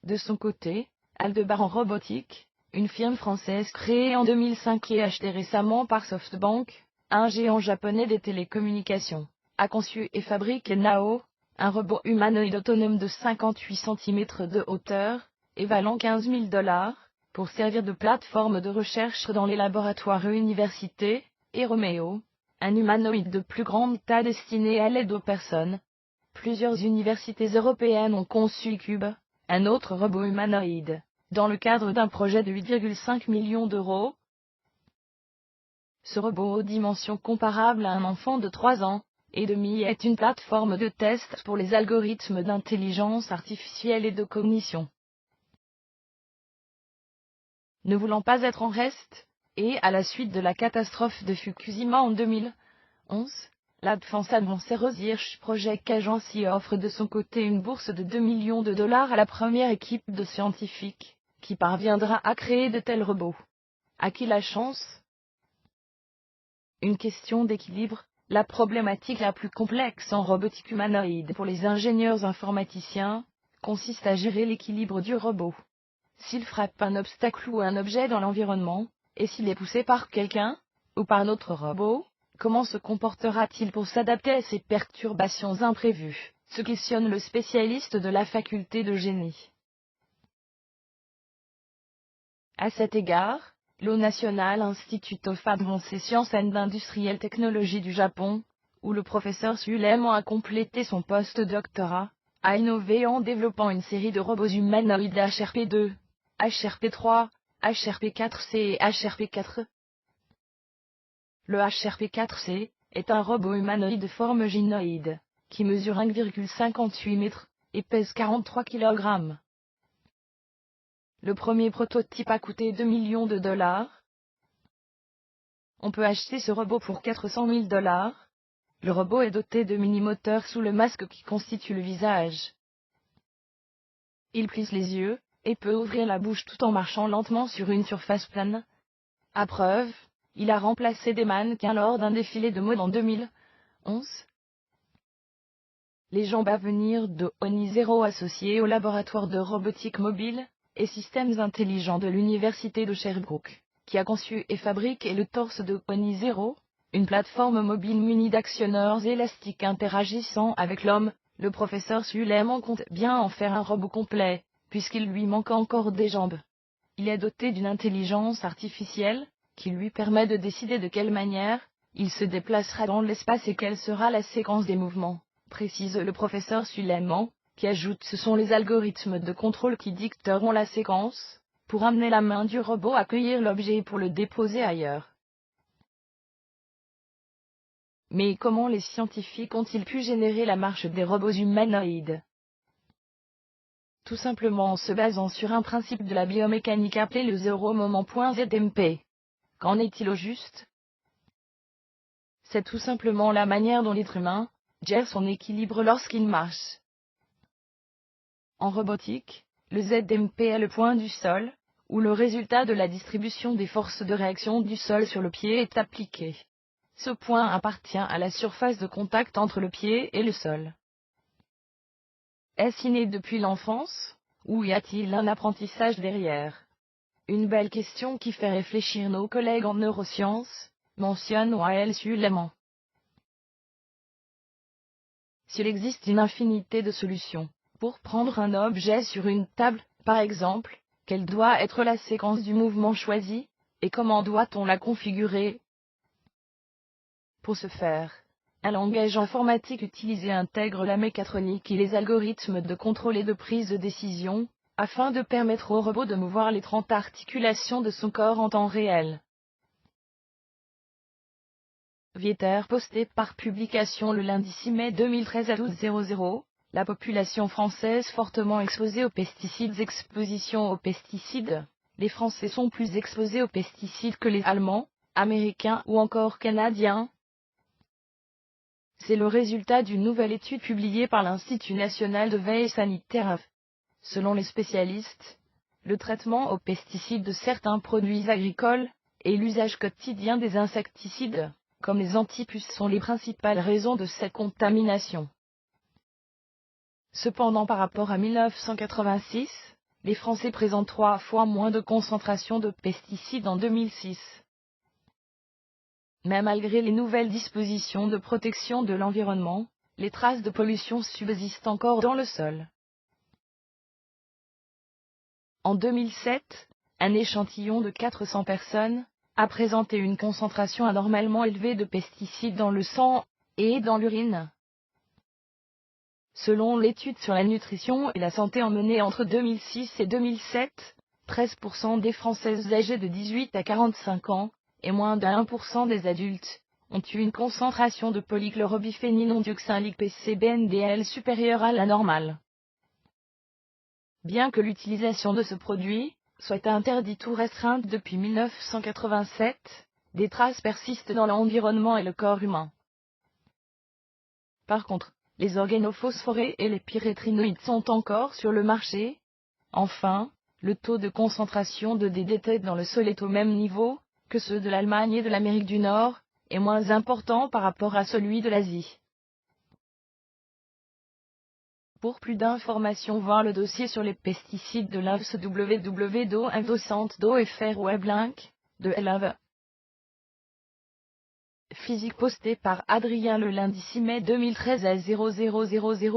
De son côté, Aldebaran Robotics, une firme française créée en 2005 et achetée récemment par SoftBank, un géant japonais des télécommunications, a conçu et fabriqué Nao, un robot humanoïde autonome de 58 cm de hauteur, et valant 15 000 $, pour servir de plateforme de recherche dans les laboratoires et universités, et Romeo, un humanoïde de plus grande taille destiné à l'aide aux personnes. Plusieurs universités européennes ont conçu Cube, un autre robot humanoïde, dans le cadre d'un projet de 8,5 millions d'euros. Ce robot aux dimensions comparables à un enfant de 3 ans et demi est une plateforme de test pour les algorithmes d'intelligence artificielle et de cognition. Ne voulant pas être en reste, et à la suite de la catastrophe de Fukushima en 2011, l'Advanced Research Project Agency offre de son côté une bourse de 2 millions de $ à la première équipe de scientifiques, qui parviendra à créer de tels robots. À qui la chance? Une question d'équilibre, la problématique la plus complexe en robotique humanoïde pour les ingénieurs informaticiens, consiste à gérer l'équilibre du robot. S'il frappe un obstacle ou un objet dans l'environnement, et s'il est poussé par quelqu'un, ou par notre robot, comment se comportera-t-il pour s'adapter à ces perturbations imprévues, se questionne le spécialiste de la faculté de génie. À cet égard, le National Institute of Advanced Science and Industrial Technology du Japon, où le professeur Suleiman a complété son post-doctorat, a innové en développant une série de robots humanoïdes HRP2, HRP3, HRP4C et HRP4E. Le HRP4C est un robot humanoïde de forme gynoïde, qui mesure 1,58 mètres et pèse 43 kg. Le premier prototype a coûté 2 millions de $. On peut acheter ce robot pour 400 000 $. Le robot est doté de mini-moteurs sous le masque qui constitue le visage. Il plisse les yeux, et peut ouvrir la bouche tout en marchant lentement sur une surface plane. À preuve, il a remplacé des mannequins lors d'un défilé de mode en 2011. Les jambes à venir de Onizero associées au laboratoire de robotique mobile et systèmes intelligents de l'université de Sherbrooke, qui a conçu et fabriqué le torse de Onizero, une plateforme mobile munie d'actionneurs élastiques interagissant avec l'homme. Le professeur Suleiman compte bien en faire un robot complet, puisqu'il lui manque encore des jambes. Il est doté d'une intelligence artificielle, qui lui permet de décider de quelle manière il se déplacera dans l'espace et quelle sera la séquence des mouvements, précise le professeur Suleiman, qui ajoute: ce sont les algorithmes de contrôle qui dicteront la séquence, pour amener la main du robot à cueillir l'objet et pour le déposer ailleurs. Mais comment les scientifiques ont-ils pu générer la marche des robots humanoïdes? Tout simplement en se basant sur un principe de la biomécanique appelé le zéro moment.ZMP. Qu'en est-il au juste? C'est tout simplement la manière dont l'être humain gère son équilibre lorsqu'il marche. En robotique, le ZMP est le point du sol, où le résultat de la distribution des forces de réaction du sol sur le pied est appliqué. Ce point appartient à la surface de contact entre le pied et le sol. Est-ce inné depuis l'enfance, ou y a-t-il un apprentissage derrière? Une belle question qui fait réfléchir nos collègues en neurosciences, mentionne Wael Suleiman. S'il existe une infinité de solutions pour prendre un objet sur une table, par exemple, quelle doit être la séquence du mouvement choisi, et comment doit-on la configurer? Pour ce faire, un langage informatique utilisé intègre la mécatronique et les algorithmes de contrôle et de prise de décision, afin de permettre au robot de mouvoir les 30 articulations de son corps en temps réel. Vieter posté par publication le lundi 6 mai 2013 à 12h00, la population française fortement exposée aux pesticides. Exposition aux pesticides. Les Français sont plus exposés aux pesticides que les Allemands, Américains ou encore Canadiens. C'est le résultat d'une nouvelle étude publiée par l'Institut national de veille sanitaire. Selon les spécialistes, le traitement aux pesticides de certains produits agricoles et l'usage quotidien des insecticides, comme les antipuces, sont les principales raisons de cette contamination. Cependant, par rapport à 1986, les Français présentent 3 fois moins de concentration de pesticides en 2006. Mais malgré les nouvelles dispositions de protection de l'environnement, les traces de pollution subsistent encore dans le sol. En 2007, un échantillon de 400 personnes a présenté une concentration anormalement élevée de pesticides dans le sang et dans l'urine. Selon l'étude sur la nutrition et la santé menée entre 2006 et 2007, 13% des Françaises âgées de 18 à 45 ans, et moins de 1% des adultes, ont eu une concentration de polychlorobiphénylondioxylique PCB-NDL supérieure à la normale. Bien que l'utilisation de ce produit soit interdite ou restreinte depuis 1987, des traces persistent dans l'environnement et le corps humain. Par contre, les organophosphorés et les pyrétrinoïdes sont encore sur le marché. Enfin, le taux de concentration de DDT dans le sol est au même niveau que ceux de l'Allemagne et de l'Amérique du Nord, et moins important par rapport à celui de l'Asie. Pour plus d'informations, voir le dossier sur les pesticides de l'AVS www.docent.fr Weblink, de LAV. Physique postée par Adrien le lundi 6 mai 2013 à 0000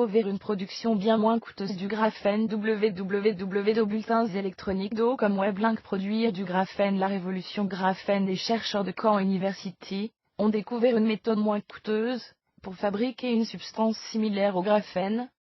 vers une production bien moins coûteuse du graphène www.bulletinsélectroniques.do comme Weblink. Produire du graphène. La révolution graphène. Des chercheurs de Caen University ont découvert une méthode moins coûteuse pour fabriquer une substance similaire au graphène.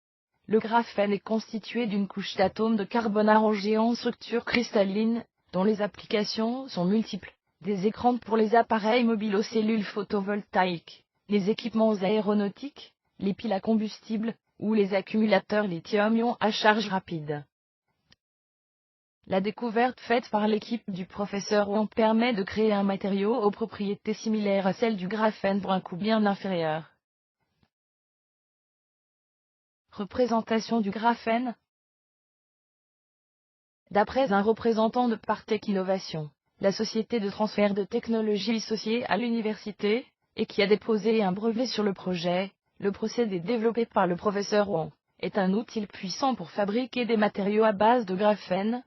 Le graphène est constitué d'une couche d'atomes de carbone arrangés en structure cristalline, dont les applications sont multiples. Des écrans pour les appareils mobiles aux cellules photovoltaïques, les équipements aéronautiques, les piles à combustible, ou les accumulateurs lithium-ion à charge rapide. La découverte faite par l'équipe du professeur Wang permet de créer un matériau aux propriétés similaires à celles du graphène pour un coût bien inférieur. Représentation du graphène. D'après un représentant de Partech Innovation, la société de transfert de technologie associée à l'université, et qui a déposé un brevet sur le projet, le procédé développé par le professeur Wang est un outil puissant pour fabriquer des matériaux à base de graphène.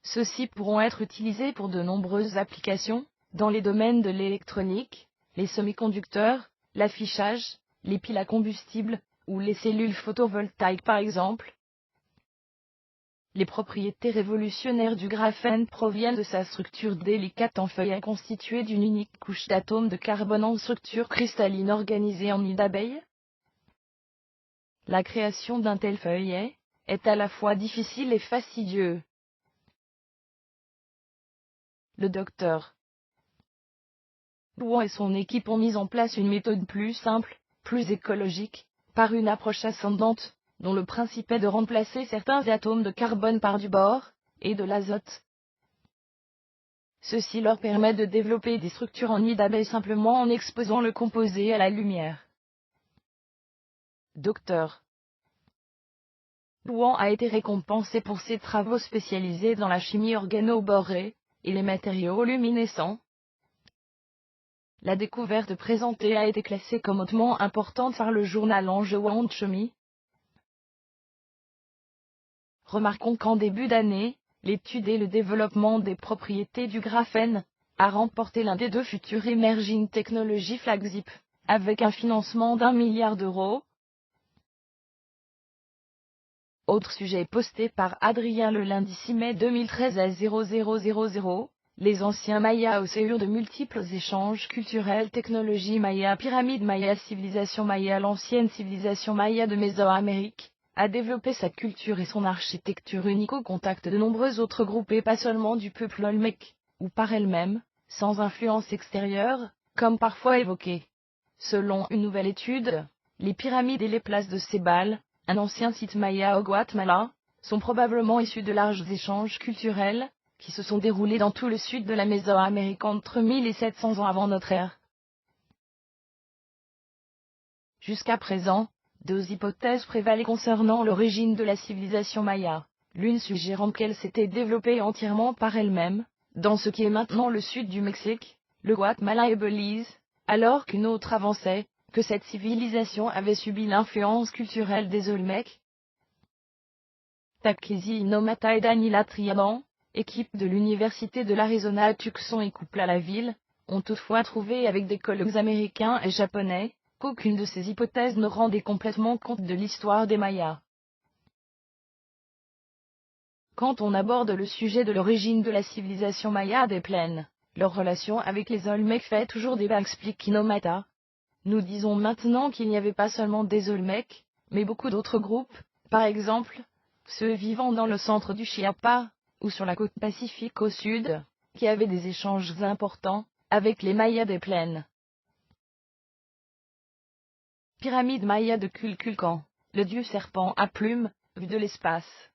Ceux-ci pourront être utilisés pour de nombreuses applications, dans les domaines de l'électronique, les semi-conducteurs, l'affichage, les piles à combustible, ou les cellules photovoltaïques par exemple. Les propriétés révolutionnaires du graphène proviennent de sa structure délicate en feuillet constituée d'une unique couche d'atomes de carbone en structure cristalline organisée en nid d'abeille. La création d'un tel feuillet est à la fois difficile et fastidieux. Le docteur Wang et son équipe ont mis en place une méthode plus simple, plus écologique, par une approche ascendante, dont le principe est de remplacer certains atomes de carbone par du bore et de l'azote. Ceci leur permet de développer des structures en nid d'abeille simplement en exposant le composé à la lumière. Dr. Wang a été récompensé pour ses travaux spécialisés dans la chimie organoborée et les matériaux luminescents. La découverte présentée a été classée comme hautement importante par le journal Wang Chemie. Remarquons qu'en début d'année, l'étude et le développement des propriétés du graphène a remporté l'un des 2 futurs Emerging Technology Flagship, avec un financement d'1 milliard d'euros. Autre sujet posté par Adrien le lundi 6 mai 2013 à 0000, les anciens Mayas au de multiples échanges culturels. Technologie Maya, pyramide Maya, civilisation Maya. L'ancienne civilisation Maya de Mésoamérique a développé sa culture et son architecture unique au contact de nombreux autres groupes et pas seulement du peuple olmèque, ou par elle-même, sans influence extérieure, comme parfois évoqué. Selon une nouvelle étude, les pyramides et les places de Cébal, un ancien site Maya au Guatemala, sont probablement issus de larges échanges culturels, qui se sont déroulés dans tout le sud de la Mésoamérique entre 1000 et 700 ans avant notre ère. Jusqu'à présent, deux hypothèses prévalaient concernant l'origine de la civilisation maya, l'une suggérant qu'elle s'était développée entièrement par elle-même, dans ce qui est maintenant le sud du Mexique, le Guatemala et Belize, alors qu'une autre avançait que cette civilisation avait subi l'influence culturelle des Olmecs. Takeshi Inomata et Danila Triaban, équipe de l'université de l'Arizona à Tucson et couple à la ville, ont toutefois trouvé avec des collègues américains et japonais, qu'aucune de ces hypothèses ne rendait complètement compte de l'histoire des Mayas. Quand on aborde le sujet de l'origine de la civilisation maya des plaines, leur relation avec les Olmecs fait toujours débat, explique Inomata. Nous disons maintenant qu'il n'y avait pas seulement des Olmecs, mais beaucoup d'autres groupes, par exemple, ceux vivant dans le centre du Chiapas, ou sur la côte pacifique au sud, qui avaient des échanges importants avec les Mayas des plaines. Pyramide maya de Kukulkan, le dieu serpent à plumes, vu de l'espace.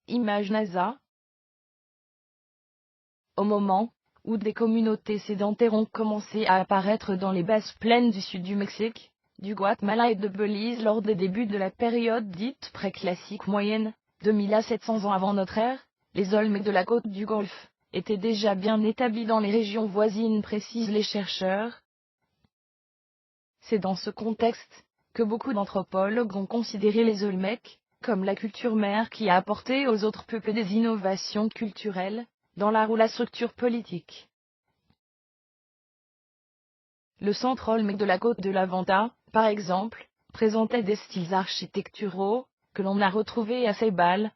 Image NASA. Au moment où des communautés sédentaires ont commencé à apparaître dans les basses plaines du sud du Mexique, du Guatemala et de Belize lors des débuts de la période dite préclassique moyenne, 2000 à 700 ans avant notre ère, les Olmecs de la côte du Golfe étaient déjà bien établis dans les régions voisines, précisent les chercheurs. C'est dans ce contexte que beaucoup d'anthropologues ont considéré les Olmecs comme la culture mère qui a apporté aux autres peuples des innovations culturelles, dans l'art ou la structure politique. Le centre Olmec de la côte de la Venta, par exemple, présentait des styles architecturaux, que l'on a retrouvés à Ceibal.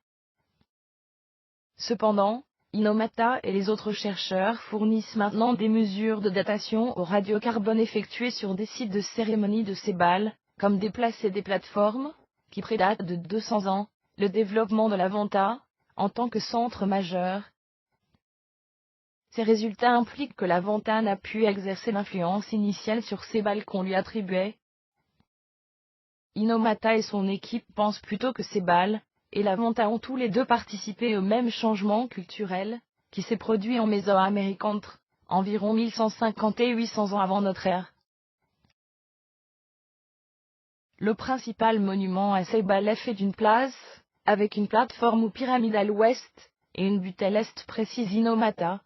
Cependant, Inomata et les autres chercheurs fournissent maintenant des mesures de datation au radiocarbone effectuées sur des sites de cérémonie de Ceibal, comme des places et des plateformes, qui prédatent de 200 ans, le développement de la Venta, en tant que centre majeur. Ces résultats impliquent que la Venta n'a pu exercer l'influence initiale sur Ceibal qu'on lui attribuait. Inomata et son équipe pensent plutôt que Ceibal et la Venta ont tous les deux participé au même changement culturel, qui s'est produit en Mésoamérique entre environ 1150 et 800 ans avant notre ère. Le principal monument à Ceibal est fait d'une place, avec une plateforme ou pyramide à l'ouest, et une butte à l'est, précise Inomata.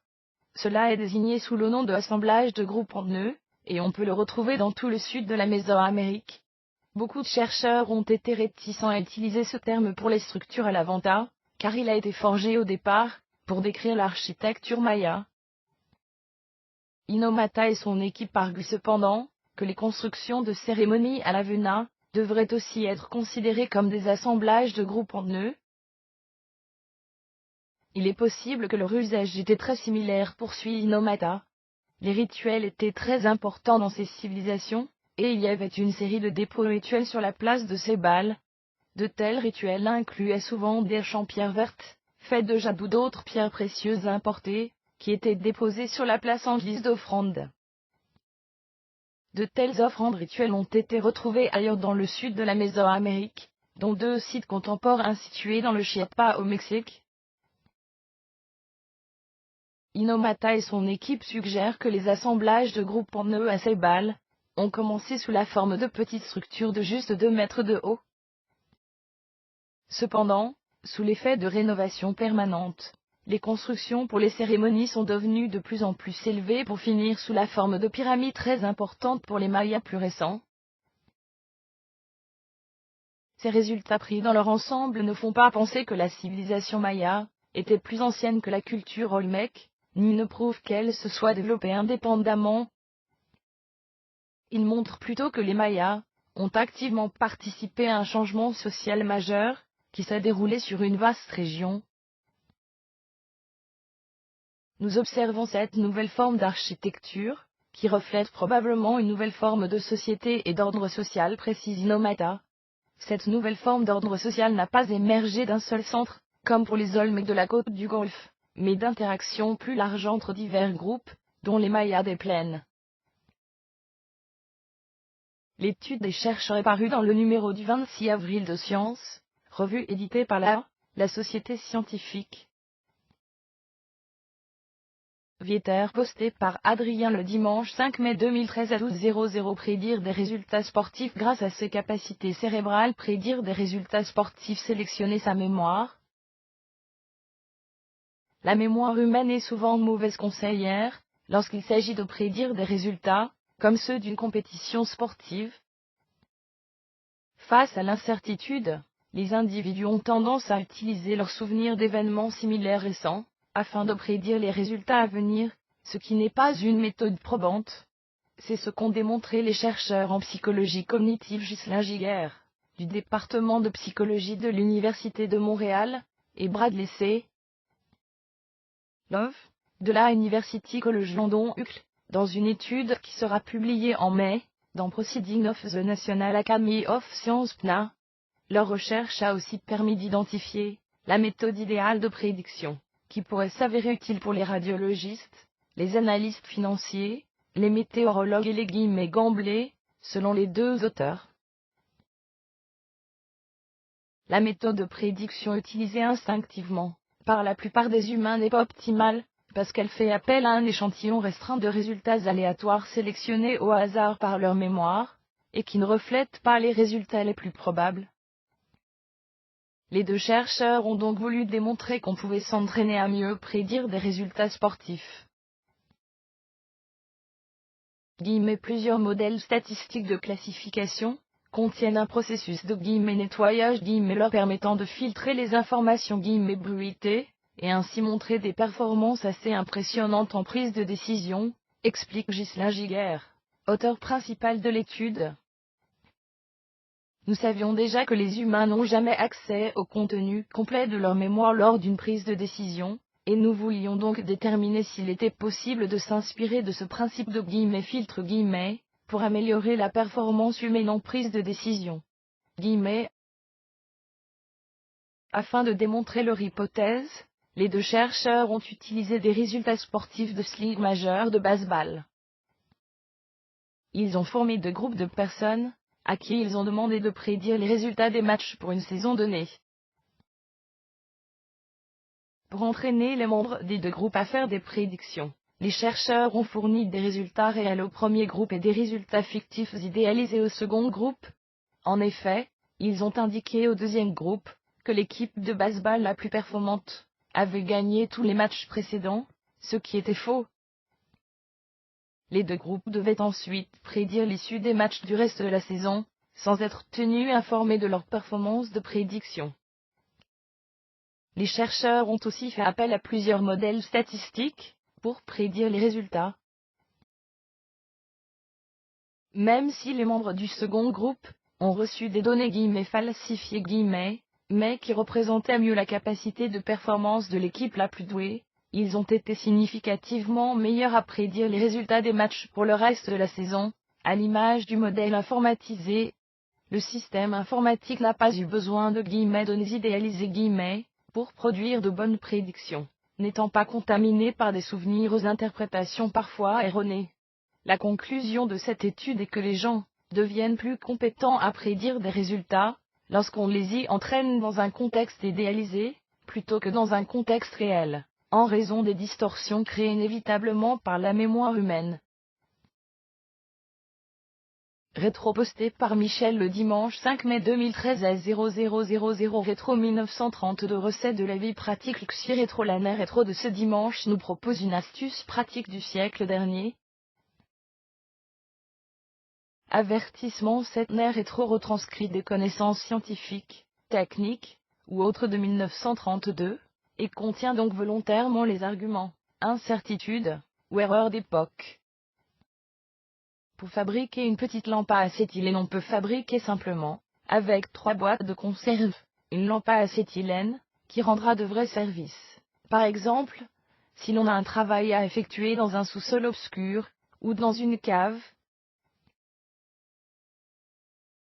Cela est désigné sous le nom de assemblage de groupes en nœuds, et on peut le retrouver dans tout le sud de la Mésoamérique. Beaucoup de chercheurs ont été réticents à utiliser ce terme pour les structures à la Venta, car il a été forgé au départ, pour décrire l'architecture maya. Inomata et son équipe arguent cependant, que les constructions de cérémonies à la Vena devraient aussi être considérées comme des assemblages de groupes en nœuds. Il est possible que leur usage était très similaire, poursuit Inomata. Les rituels étaient très importants dans ces civilisations, et il y avait une série de dépôts rituels sur la place de Ceibal. De tels rituels incluaient souvent des haches en pierre verte, faites de jade ou d'autres pierres précieuses importées, qui étaient déposées sur la place en guise d'offrande. De telles offrandes rituelles ont été retrouvées ailleurs dans le sud de la Mésoamérique, dont deux sites contemporains situés dans le Chiapas au Mexique. Inomata et son équipe suggèrent que les assemblages de groupes en nœuds à Ceibal ont commencé sous la forme de petites structures de juste 2 mètres de haut. Cependant, sous l'effet de rénovation permanente, les constructions pour les cérémonies sont devenues de plus en plus élevées pour finir sous la forme de pyramides très importantes pour les Mayas plus récents. Ces résultats pris dans leur ensemble ne font pas penser que la civilisation maya était plus ancienne que la culture olmèque, ni ne prouvent qu'elle se soit développée indépendamment. Ils montrent plutôt que les Mayas ont activement participé à un changement social majeur, qui s'est déroulé sur une vaste région. Nous observons cette nouvelle forme d'architecture, qui reflète probablement une nouvelle forme de société et d'ordre social, précise Inomata. Cette nouvelle forme d'ordre social n'a pas émergé d'un seul centre, comme pour les Olmecs de la côte du Golfe, mais d'interactions plus larges entre divers groupes, dont les Mayas des plaines. L'étude des chercheurs est parue dans le numéro du 26 avril de Science, revue éditée par la Société scientifique. Vieter posté par Adrien le dimanche 5 mai 2013 à 12h00. Prédire des résultats sportifs grâce à ses capacités cérébrales. Prédire des résultats sportifs. Sélectionner sa mémoire. La mémoire humaine est souvent mauvaise conseillère, lorsqu'il s'agit de prédire des résultats, comme ceux d'une compétition sportive. Face à l'incertitude, les individus ont tendance à utiliser leurs souvenirs d'événements similaires récents, afin de prédire les résultats à venir, ce qui n'est pas une méthode probante. C'est ce qu'ont démontré les chercheurs en psychologie cognitive Ghislain Giguère, du département de psychologie de l'Université de Montréal, et Bradley C. Love, de la University College London UCL, dans une étude qui sera publiée en mai, dans Proceedings of the National Academy of Sciences (PNA). Leur recherche a aussi permis d'identifier la méthode idéale de prédiction, qui pourrait s'avérer utile pour les radiologistes, les analystes financiers, les météorologues et les gamblers, selon les deux auteurs. La méthode de prédiction utilisée instinctivement par la plupart des humains n'est pas optimale, parce qu'elle fait appel à un échantillon restreint de résultats aléatoires sélectionnés au hasard par leur mémoire, et qui ne reflètent pas les résultats les plus probables. Les deux chercheurs ont donc voulu démontrer qu'on pouvait s'entraîner à mieux prédire des résultats sportifs. Plusieurs modèles statistiques de classification contiennent un processus de nettoyage leur permettant de filtrer les informations bruitées, et ainsi montrer des performances assez impressionnantes en prise de décision, explique Ghislain Giguère, auteur principal de l'étude. Nous savions déjà que les humains n'ont jamais accès au contenu complet de leur mémoire lors d'une prise de décision, et nous voulions donc déterminer s'il était possible de s'inspirer de ce principe de filtre pour améliorer la performance humaine en prise de décision. Afin de démontrer leur hypothèse, les deux chercheurs ont utilisé des résultats sportifs de Ligue majeure de baseball. Ils ont formé deux groupes de personnes, à qui ils ont demandé de prédire les résultats des matchs pour une saison donnée. Pour entraîner les membres des deux groupes à faire des prédictions, les chercheurs ont fourni des résultats réels au premier groupe et des résultats fictifs idéalisés au second groupe. En effet, ils ont indiqué au deuxième groupe que l'équipe de baseball la plus performante avait gagné tous les matchs précédents, ce qui était faux. Les deux groupes devaient ensuite prédire l'issue des matchs du reste de la saison, sans être tenus informés de leur performance de prédiction. Les chercheurs ont aussi fait appel à plusieurs modèles statistiques pour prédire les résultats. Même si les membres du second groupe ont reçu des données falsifiées mais qui représentaient mieux la capacité de performance de l'équipe la plus douée, ils ont été significativement meilleurs à prédire les résultats des matchs pour le reste de la saison, à l'image du modèle informatisé. Le système informatique n'a pas eu besoin de données idéalisées pour produire de bonnes prédictions, n'étant pas contaminé par des souvenirs aux interprétations parfois erronées. La conclusion de cette étude est que les gens deviennent plus compétents à prédire des résultats lorsqu'on les y entraîne dans un contexte idéalisé, plutôt que dans un contexte réel, en raison des distorsions créées inévitablement par la mémoire humaine. Rétro-posté par Michel le dimanche 5 mai 2013 à 0000. Rétro 1932. Recettes de la vie pratique. Luxi Rétro. L'année rétro de ce dimanche nous propose une astuce pratique du siècle dernier. Avertissement. Cette année rétro retranscrit des connaissances scientifiques, techniques, ou autres de 1932, et contient donc volontairement les arguments, incertitudes, ou erreurs d'époque. Pour fabriquer une petite lampe à acétylène, on peut fabriquer simplement, avec 3 boîtes de conserve, une lampe à acétylène, qui rendra de vrais services. Par exemple, si l'on a un travail à effectuer dans un sous-sol obscur, ou dans une cave,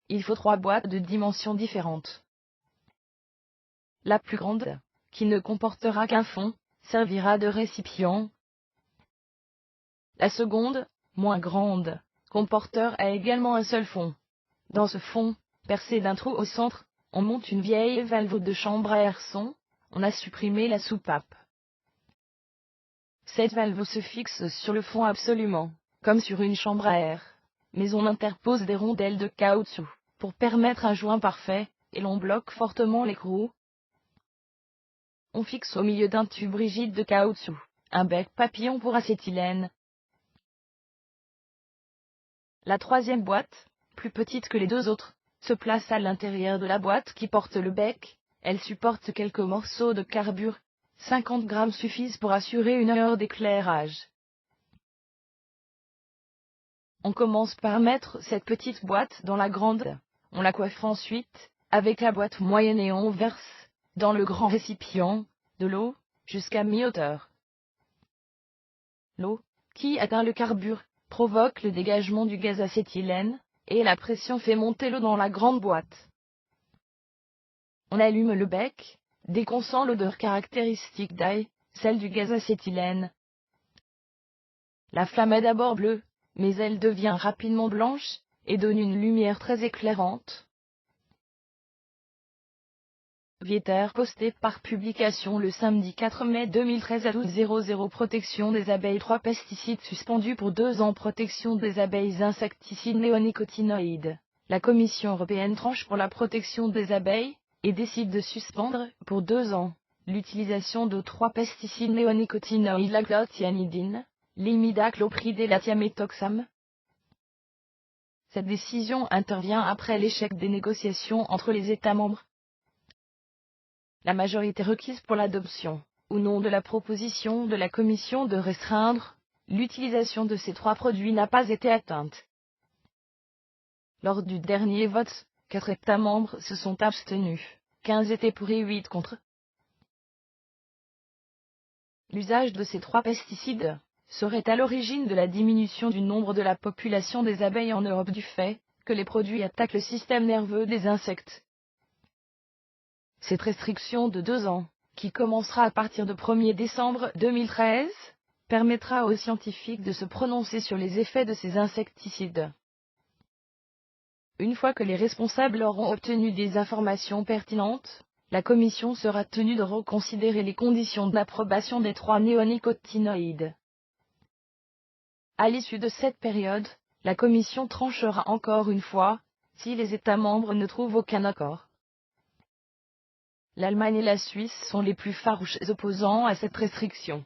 il faut 3 boîtes de dimensions différentes. La plus grande, qui ne comportera qu'un fond, servira de récipient. La seconde, moins grande, comportera également un seul fond. Dans ce fond, percé d'un trou au centre, on monte une vieille valve de chambre à air son, on a supprimé la soupape. Cette valve se fixe sur le fond absolument, comme sur une chambre à air. Mais on interpose des rondelles de caoutchouc, pour permettre un joint parfait, et l'on bloque fortement l'écrou. On fixe au milieu d'un tube rigide de caoutchouc, un bec papillon pour acétylène. La troisième boîte, plus petite que les deux autres, se place à l'intérieur de la boîte qui porte le bec. Elle supporte quelques morceaux de carbure. 50 grammes suffisent pour assurer une heure d'éclairage. On commence par mettre cette petite boîte dans la grande. On la coiffe ensuite, avec la boîte moyenne et on verse, dans le grand récipient, de l'eau, jusqu'à mi-hauteur. L'eau, qui atteint le carbure, provoque le dégagement du gaz acétylène, et la pression fait monter l'eau dans la grande boîte. On allume le bec, dès qu'on sent l'odeur caractéristique d'ail, celle du gaz acétylène. La flamme est d'abord bleue, mais elle devient rapidement blanche, et donne une lumière très éclairante. Vieter posté par publication le samedi 4 mai 2013 à 12h00. Protection des abeilles. 3 pesticides suspendus pour 2 ans. Protection des abeilles. Insecticides néonicotinoïdes. La Commission européenne tranche pour la protection des abeilles, et décide de suspendre, pour 2 ans, l'utilisation de 3 pesticides néonicotinoïdes: la clothianidine, l'imidacloprid et la thiaméthoxam. Cette décision intervient après l'échec des négociations entre les États membres. La majorité requise pour l'adoption, ou non, de la proposition de la Commission de restreindre l'utilisation de ces 3 produits n'a pas été atteinte. Lors du dernier vote, 4 États membres se sont abstenus, 15 étaient pour et 8 contre. L'usage de ces 3 pesticides serait à l'origine de la diminution du nombre de la population des abeilles en Europe du fait que les produits attaquent le système nerveux des insectes. Cette restriction de 2 ans, qui commencera à partir du 1er décembre 2013, permettra aux scientifiques de se prononcer sur les effets de ces insecticides. Une fois que les responsables auront obtenu des informations pertinentes, la Commission sera tenue de reconsidérer les conditions d'approbation des 3 néonicotinoïdes. À l'issue de cette période, la Commission tranchera encore une fois, si les États membres ne trouvent aucun accord. L'Allemagne et la Suisse sont les plus farouches opposants à cette restriction.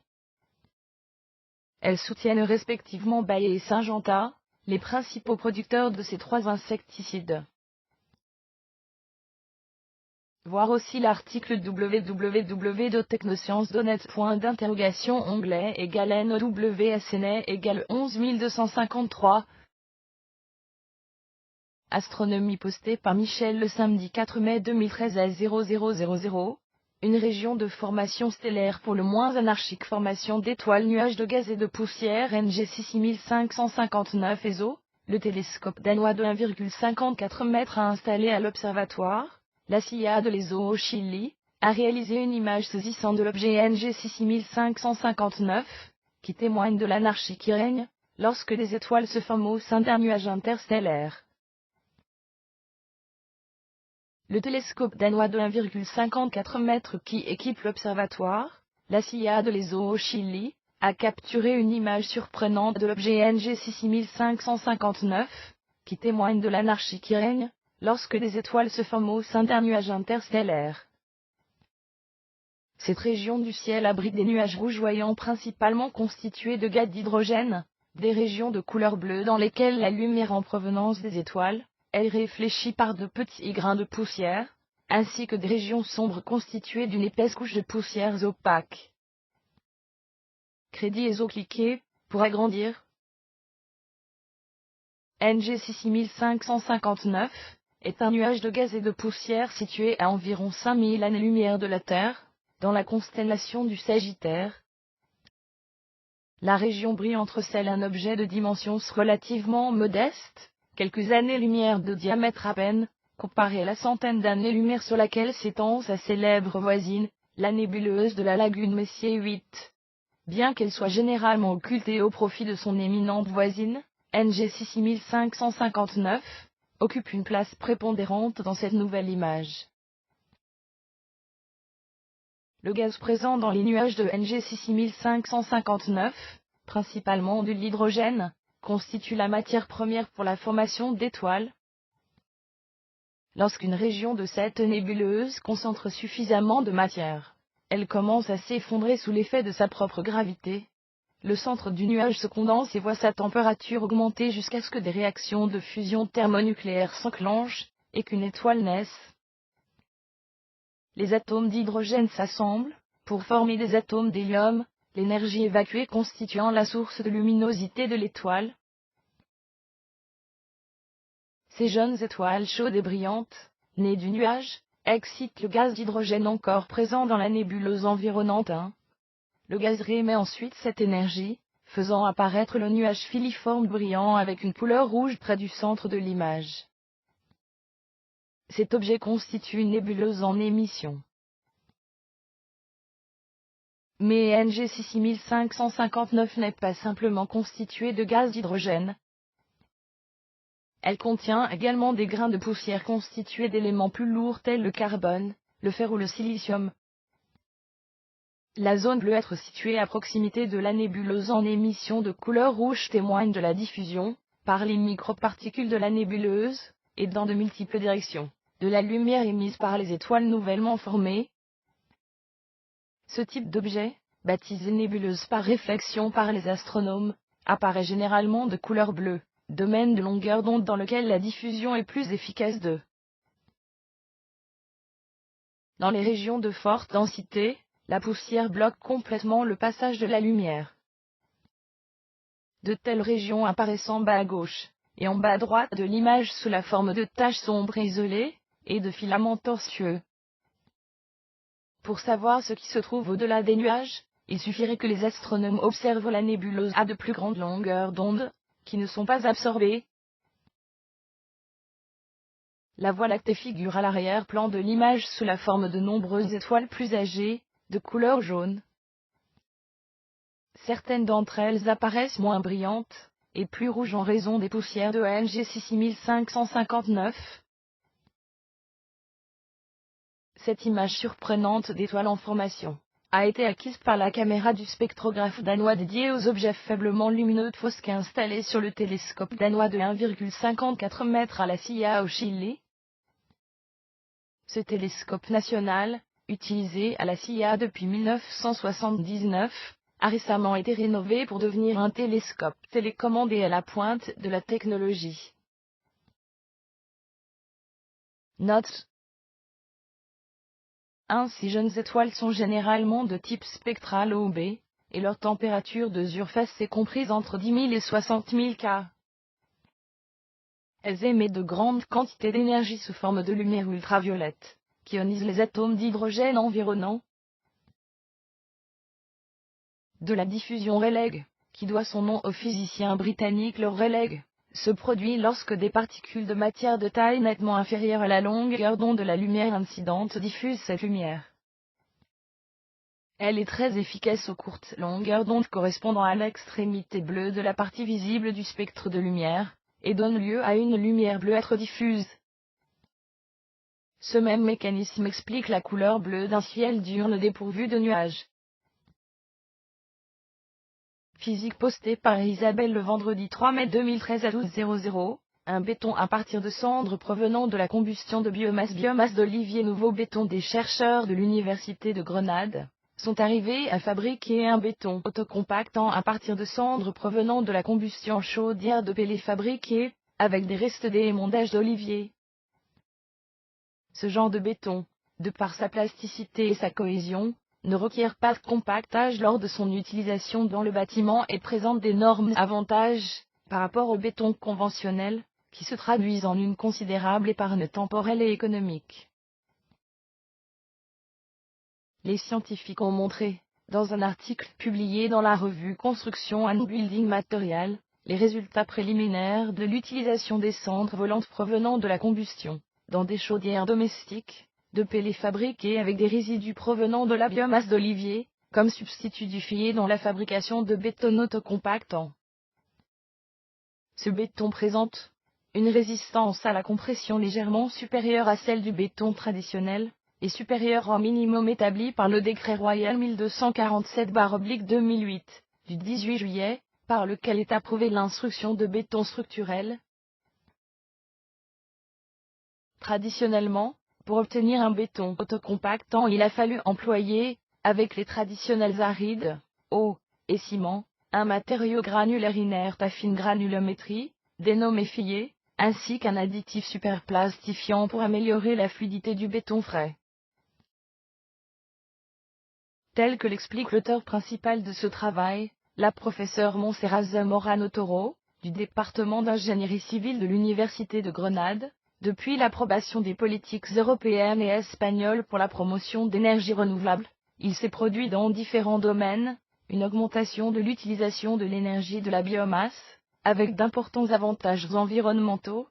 Elles soutiennent respectivement Bayer et Syngenta, les principaux producteurs de ces 3 insecticides. Voir aussi l'article www.technosciences.net. Onglet = NOWSNE = 11253. Astronomie postée par Michel le samedi 4 mai 2013 à 0000. Une région de formation stellaire pour le moins anarchique. Formation d'étoiles, nuages de gaz et de poussière. NG 6559 ESO. Le télescope danois de 1,54 m a installé à l'observatoire, la CIA de l'ESO au Chili, a réalisé une image saisissante de l'objet NG 6559, qui témoigne de l'anarchie qui règne lorsque des étoiles se forment au sein d'un nuage interstellaire. Le télescope danois de 1,54 m qui équipe l'observatoire, la CIA de l'ESO au Chili, a capturé une image surprenante de l'objet NG 6559, qui témoigne de l'anarchie qui règne lorsque des étoiles se forment au sein d'un nuage interstellaire. Cette région du ciel abrite des nuages rougeoyants principalement constitués de gaz d'hydrogène, des régions de couleur bleue dans lesquelles la lumière en provenance des étoiles est réfléchie par de petits grains de poussière, ainsi que des régions sombres constituées d'une épaisse couche de poussières opaques. Crédit ESO cliquez pour agrandir. NG 6559 est un nuage de gaz et de poussière situé à environ 5000 années-lumière de la Terre, dans la constellation du Sagittaire. La région brillante recèle un objet de dimensions relativement modestes, quelques années-lumière de diamètre à peine, comparé à la centaine d'années-lumière sur laquelle s'étend sa célèbre voisine, la nébuleuse de la lagune Messier 8. Bien qu'elle soit généralement occultée au profit de son éminente voisine, NG 6559, occupe une place prépondérante dans cette nouvelle image. Le gaz présent dans les nuages de NGC 6559, principalement de l'hydrogène, constitue la matière première pour la formation d'étoiles. Lorsqu'une région de cette nébuleuse concentre suffisamment de matière, elle commence à s'effondrer sous l'effet de sa propre gravité. Le centre du nuage se condense et voit sa température augmenter jusqu'à ce que des réactions de fusion thermonucléaire s'enclenchent, et qu'une étoile naisse. Les atomes d'hydrogène s'assemblent, pour former des atomes d'hélium, l'énergie évacuée constituant la source de luminosité de l'étoile. Ces jeunes étoiles chaudes et brillantes, nées du nuage, excitent le gaz d'hydrogène encore présent dans la nébuleuse environnante. Le gaz réémet ensuite cette énergie, faisant apparaître le nuage filiforme brillant avec une couleur rouge près du centre de l'image. Cet objet constitue une nébuleuse en émission. Mais NGC 6559 n'est pas simplement constituée de gaz d'hydrogène. Elle contient également des grains de poussière constitués d'éléments plus lourds tels le carbone, le fer ou le silicium. La zone bleue être située à proximité de la nébuleuse en émission de couleur rouge témoigne de la diffusion, par les microparticules de la nébuleuse, et dans de multiples directions, de la lumière émise par les étoiles nouvellement formées. Ce type d'objet, baptisé nébuleuse par réflexion par les astronomes, apparaît généralement de couleur bleue, domaine de longueur d'onde dans lequel la diffusion est plus efficace. Dans les régions de forte densité, la poussière bloque complètement le passage de la lumière. De telles régions apparaissent en bas à gauche, et en bas à droite de l'image sous la forme de taches sombres et isolées, et de filaments tortueux. Pour savoir ce qui se trouve au-delà des nuages, il suffirait que les astronomes observent la nébuleuse à de plus grandes longueurs d'onde, qui ne sont pas absorbées. La Voie lactée figure à l'arrière-plan de l'image sous la forme de nombreuses étoiles plus âgées, de couleur jaune. Certaines d'entre elles apparaissent moins brillantes, et plus rouges en raison des poussières de NGC 6559. Cette image surprenante d'étoiles en formation a été acquise par la caméra du spectrographe danois dédié aux objets faiblement lumineux TFOSC installé sur le télescope danois de 1,54 m à La Silla au Chili. Ce télescope national, utilisé à La Silla depuis 1979, a récemment été rénové pour devenir un télescope télécommandé à la pointe de la technologie. Note. Ces jeunes étoiles sont généralement de type spectral OB, et leur température de surface est comprise entre 10 000 et 60 000 K. Elles émettent de grandes quantités d'énergie sous forme de lumière ultraviolette, qui ionise les atomes d'hydrogène environnants. De la diffusion Rayleigh, qui doit son nom au physicien britannique Lord Rayleigh, se produit lorsque des particules de matière de taille nettement inférieure à la longueur d'onde de la lumière incidente diffusent cette lumière. Elle est très efficace aux courtes longueurs d'onde correspondant à l'extrémité bleue de la partie visible du spectre de lumière, et donne lieu à une lumière bleuâtre diffuse. Ce même mécanisme explique la couleur bleue d'un ciel diurne dépourvu de nuages. Physique postée par Isabelle le vendredi 3 mai 2013 à 12h00, un béton à partir de cendres provenant de la combustion de biomasse d'olivier. Nouveau béton. Des chercheurs de l'université de Grenade sont arrivés à fabriquer un béton autocompactant à partir de cendres provenant de la combustion chaudière de pellets fabriqués avec des restes d'émondages d'olivier. Ce genre de béton, de par sa plasticité et sa cohésion, ne requiert pas de compactage lors de son utilisation dans le bâtiment et présente d'énormes avantages par rapport au béton conventionnel, qui se traduisent en une considérable épargne temporelle et économique. Les scientifiques ont montré, dans un article publié dans la revue Construction and Building Material, les résultats préliminaires de l'utilisation des cendres volantes provenant de la combustion, dans des chaudières domestiques, de pellets fabriqués avec des résidus provenant de la biomasse d'olivier, comme substitut du filler dans la fabrication de béton autocompactant. Ce béton présente une résistance à la compression légèrement supérieure à celle du béton traditionnel, est supérieur au minimum établi par le décret royal 1247/2008, du 18 juillet, par lequel est approuvée l'instruction de béton structurel. Traditionnellement, pour obtenir un béton autocompactant, il a fallu employer, avec les traditionnels arides, eau et ciment, un matériau granulaire inerte à fine granulométrie, dénommé FIE, ainsi qu'un additif superplastifiant pour améliorer la fluidité du béton frais. Tel que l'explique l'auteur principal de ce travail, la professeure Montserrat Zamorano Toro, du département d'ingénierie civile de l'Université de Grenade, depuis l'approbation des politiques européennes et espagnoles pour la promotion d'énergies renouvelables, il s'est produit dans différents domaines, une augmentation de l'utilisation de l'énergie de la biomasse, avec d'importants avantages environnementaux.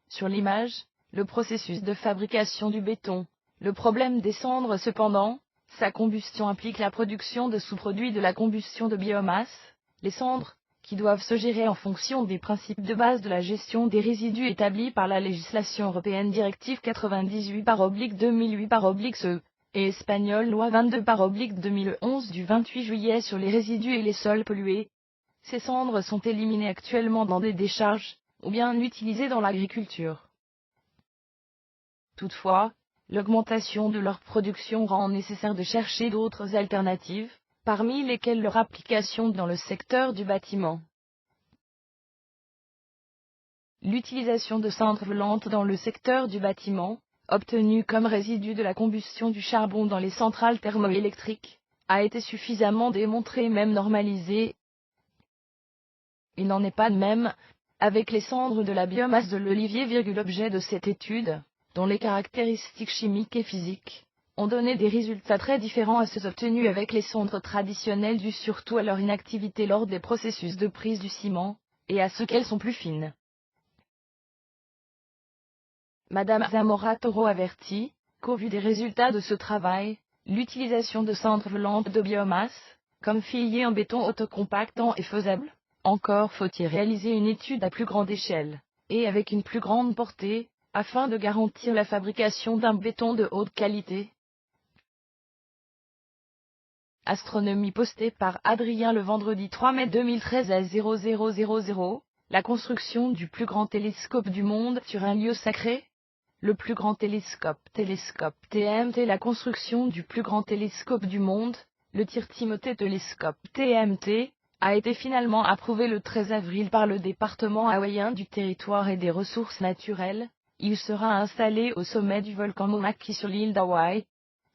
Sur l'image, le processus de fabrication du béton. Le problème des cendres cependant, sa combustion implique la production de sous-produits de la combustion de biomasse, les cendres, qui doivent se gérer en fonction des principes de base de la gestion des résidus établis par la législation européenne Directive 98/2008/CE, et espagnole Loi 22/2011 du 28 juillet sur les résidus et les sols pollués. Ces cendres sont éliminées actuellement dans des décharges, ou bien utilisées dans l'agriculture. Toutefois, l'augmentation de leur production rend nécessaire de chercher d'autres alternatives, parmi lesquelles leur application dans le secteur du bâtiment. L'utilisation de cendres volantes dans le secteur du bâtiment, obtenues comme résidu de la combustion du charbon dans les centrales thermoélectriques, a été suffisamment démontrée et même normalisée. Il n'en est pas de même avec les cendres de la biomasse de l'olivier. L'objet de cette étude, dont les caractéristiques chimiques et physiques ont donné des résultats très différents à ceux obtenus avec les cendres traditionnelles, dus surtout à leur inactivité lors des processus de prise du ciment, et à ce qu'elles sont plus fines. Madame Zamora Toro avertit qu'au vu des résultats de ce travail, l'utilisation de cendres volantes de biomasse, comme filier en béton autocompactant, est faisable. Encore faut-il réaliser une étude à plus grande échelle, et avec une plus grande portée, afin de garantir la fabrication d'un béton de haute qualité. Astronomie postée par Adrien le vendredi 3 mai 2013 à 0000. La construction du plus grand télescope du monde sur un lieu sacré. Le plus grand télescope TMT. La construction du plus grand télescope du monde, le Tir Timothée Télescope TMT, a été finalement approuvé le 13 avril par le département hawaïen du territoire et des ressources naturelles. Il sera installé au sommet du volcan Mauna Kea sur l'île d'Hawaï.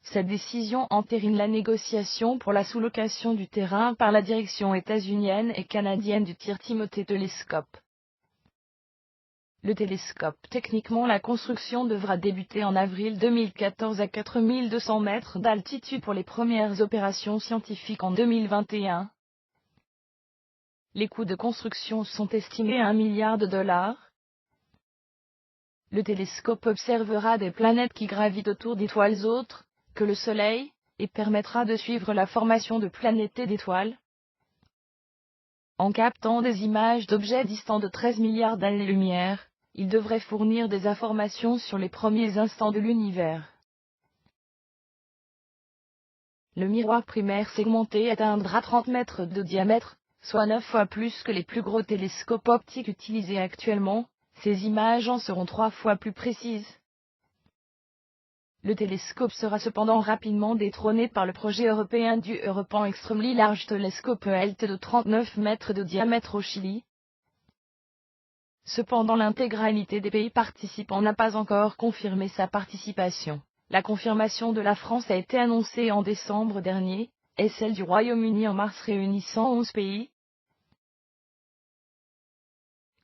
Cette décision entérine la négociation pour la sous-location du terrain par la direction états-unienne et canadienne du Tir Timothée Télescope. Le télescope. Techniquement, la construction devra débuter en avril 2014 à 4200 mètres d'altitude pour les premières opérations scientifiques en 2021. Les coûts de construction sont estimés à $1 milliard. Le télescope observera des planètes qui gravitent autour d'étoiles autres que le Soleil, et permettra de suivre la formation de planètes et d'étoiles. En captant des images d'objets distants de 13 milliards d'années-lumière, il devrait fournir des informations sur les premiers instants de l'univers. Le miroir primaire segmenté atteindra 30 mètres de diamètre, soit 9 fois plus que les plus gros télescopes optiques utilisés actuellement. Ces images en seront 3 fois plus précises. Le télescope sera cependant rapidement détrôné par le projet européen du European Extremely Large Telescope ELT de 39 mètres de diamètre au Chili. Cependant, l'intégralité des pays participants n'a pas encore confirmé sa participation. La confirmation de la France a été annoncée en décembre dernier, et celle du Royaume-Uni en mars, réunissant 11 pays.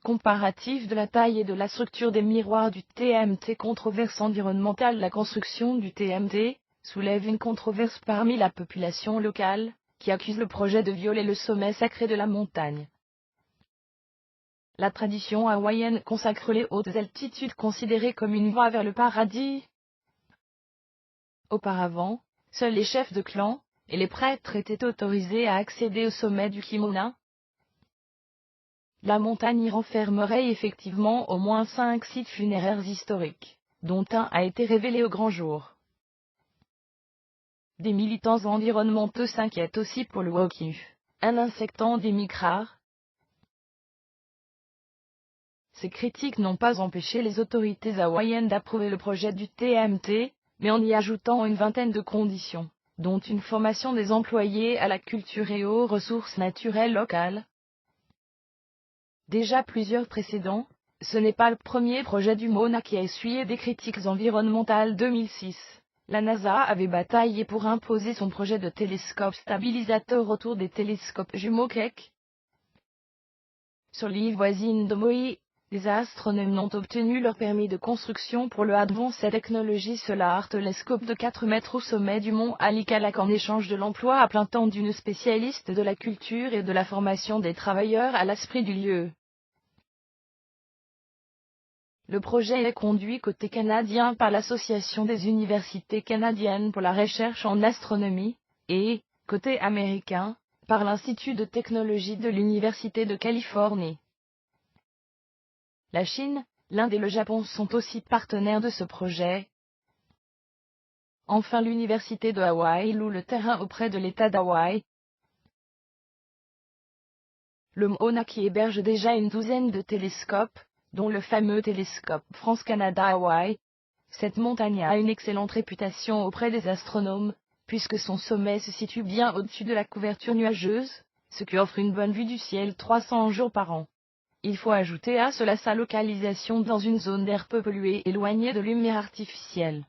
Comparatif de la taille et de la structure des miroirs du TMT. Controverse environnementale. La construction du TMT soulève une controverse parmi la population locale, qui accuse le projet de violer le sommet sacré de la montagne. La tradition hawaïenne consacre les hautes altitudes considérées comme une voie vers le paradis. Auparavant, seuls les chefs de clan et les prêtres étaient autorisés à accéder au sommet du Kimona. La montagne y renfermerait effectivement au moins 5 sites funéraires historiques, dont un a été révélé au grand jour. Des militants environnementaux s'inquiètent aussi pour le wokif, un insecte endémique rare. Ces critiques n'ont pas empêché les autorités hawaïennes d'approuver le projet du TMT, mais en y ajoutant une vingtaine de conditions, dont une formation des employés à la culture et aux ressources naturelles locales. Déjà plusieurs précédents, ce n'est pas le premier projet du MONA qui a essuyé des critiques environnementales. 2006, la NASA avait bataillé pour imposer son projet de télescope stabilisateur autour des télescopes jumeaux Keck. Sur l'île voisine de Maui, les astronomes n'ont obtenu leur permis de construction pour le Advanced Technology Solar Telescope de 4 mètres au sommet du mont Alikalak en échange de l'emploi à plein temps d'une spécialiste de la culture et de la formation des travailleurs à l'esprit du lieu. Le projet est conduit côté canadien par l'Association des universités canadiennes pour la recherche en astronomie, et, côté américain, par l'Institut de technologie de l'Université de Californie. La Chine, l'Inde et le Japon sont aussi partenaires de ce projet. Enfin l'Université de Hawaï loue le terrain auprès de l'État d'Hawaï. Le MONA qui héberge déjà une douzaine de télescopes, dont le fameux télescope France-Canada-Hawaï. Cette montagne a une excellente réputation auprès des astronomes, puisque son sommet se situe bien au-dessus de la couverture nuageuse, ce qui offre une bonne vue du ciel 300 jours par an. Il faut ajouter à cela sa localisation dans une zone d'air peu polluée éloignée de lumière artificielle.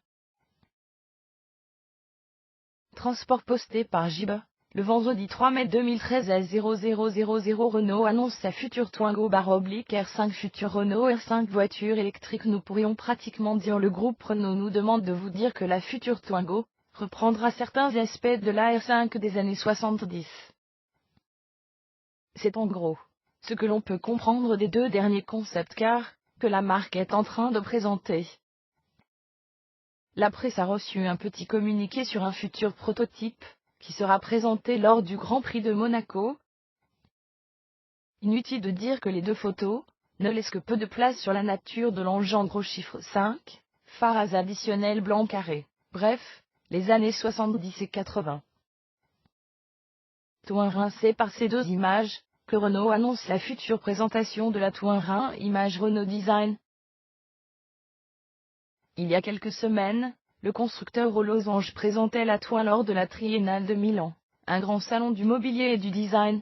Transport posté par JIB. Le vendredi 3 mai 2013 à 0000, Renault annonce sa future Twingo R5 future Renault R5 voiture électrique. Nous pourrions pratiquement dire le groupe Renault nous demande de vous dire que la future Twingo reprendra certains aspects de la R5 des années 70. C'est en gros ce que l'on peut comprendre des deux derniers concept cars que la marque est en train de présenter. La presse a reçu un petit communiqué sur un futur prototype, qui sera présenté lors du Grand Prix de Monaco. Inutile de dire que les deux photos ne laissent que peu de place sur la nature de l'engendre au chiffre 5, phares additionnels blanc carré, bref, les années 70 et 80. Twingo c'est par ces deux images que Renault annonce la future présentation de la Twingo Image Renault Design. Il y a quelques semaines, le constructeur aux losanges présentait la Twingo lors de la Triennale de Milan, un grand salon du mobilier et du design.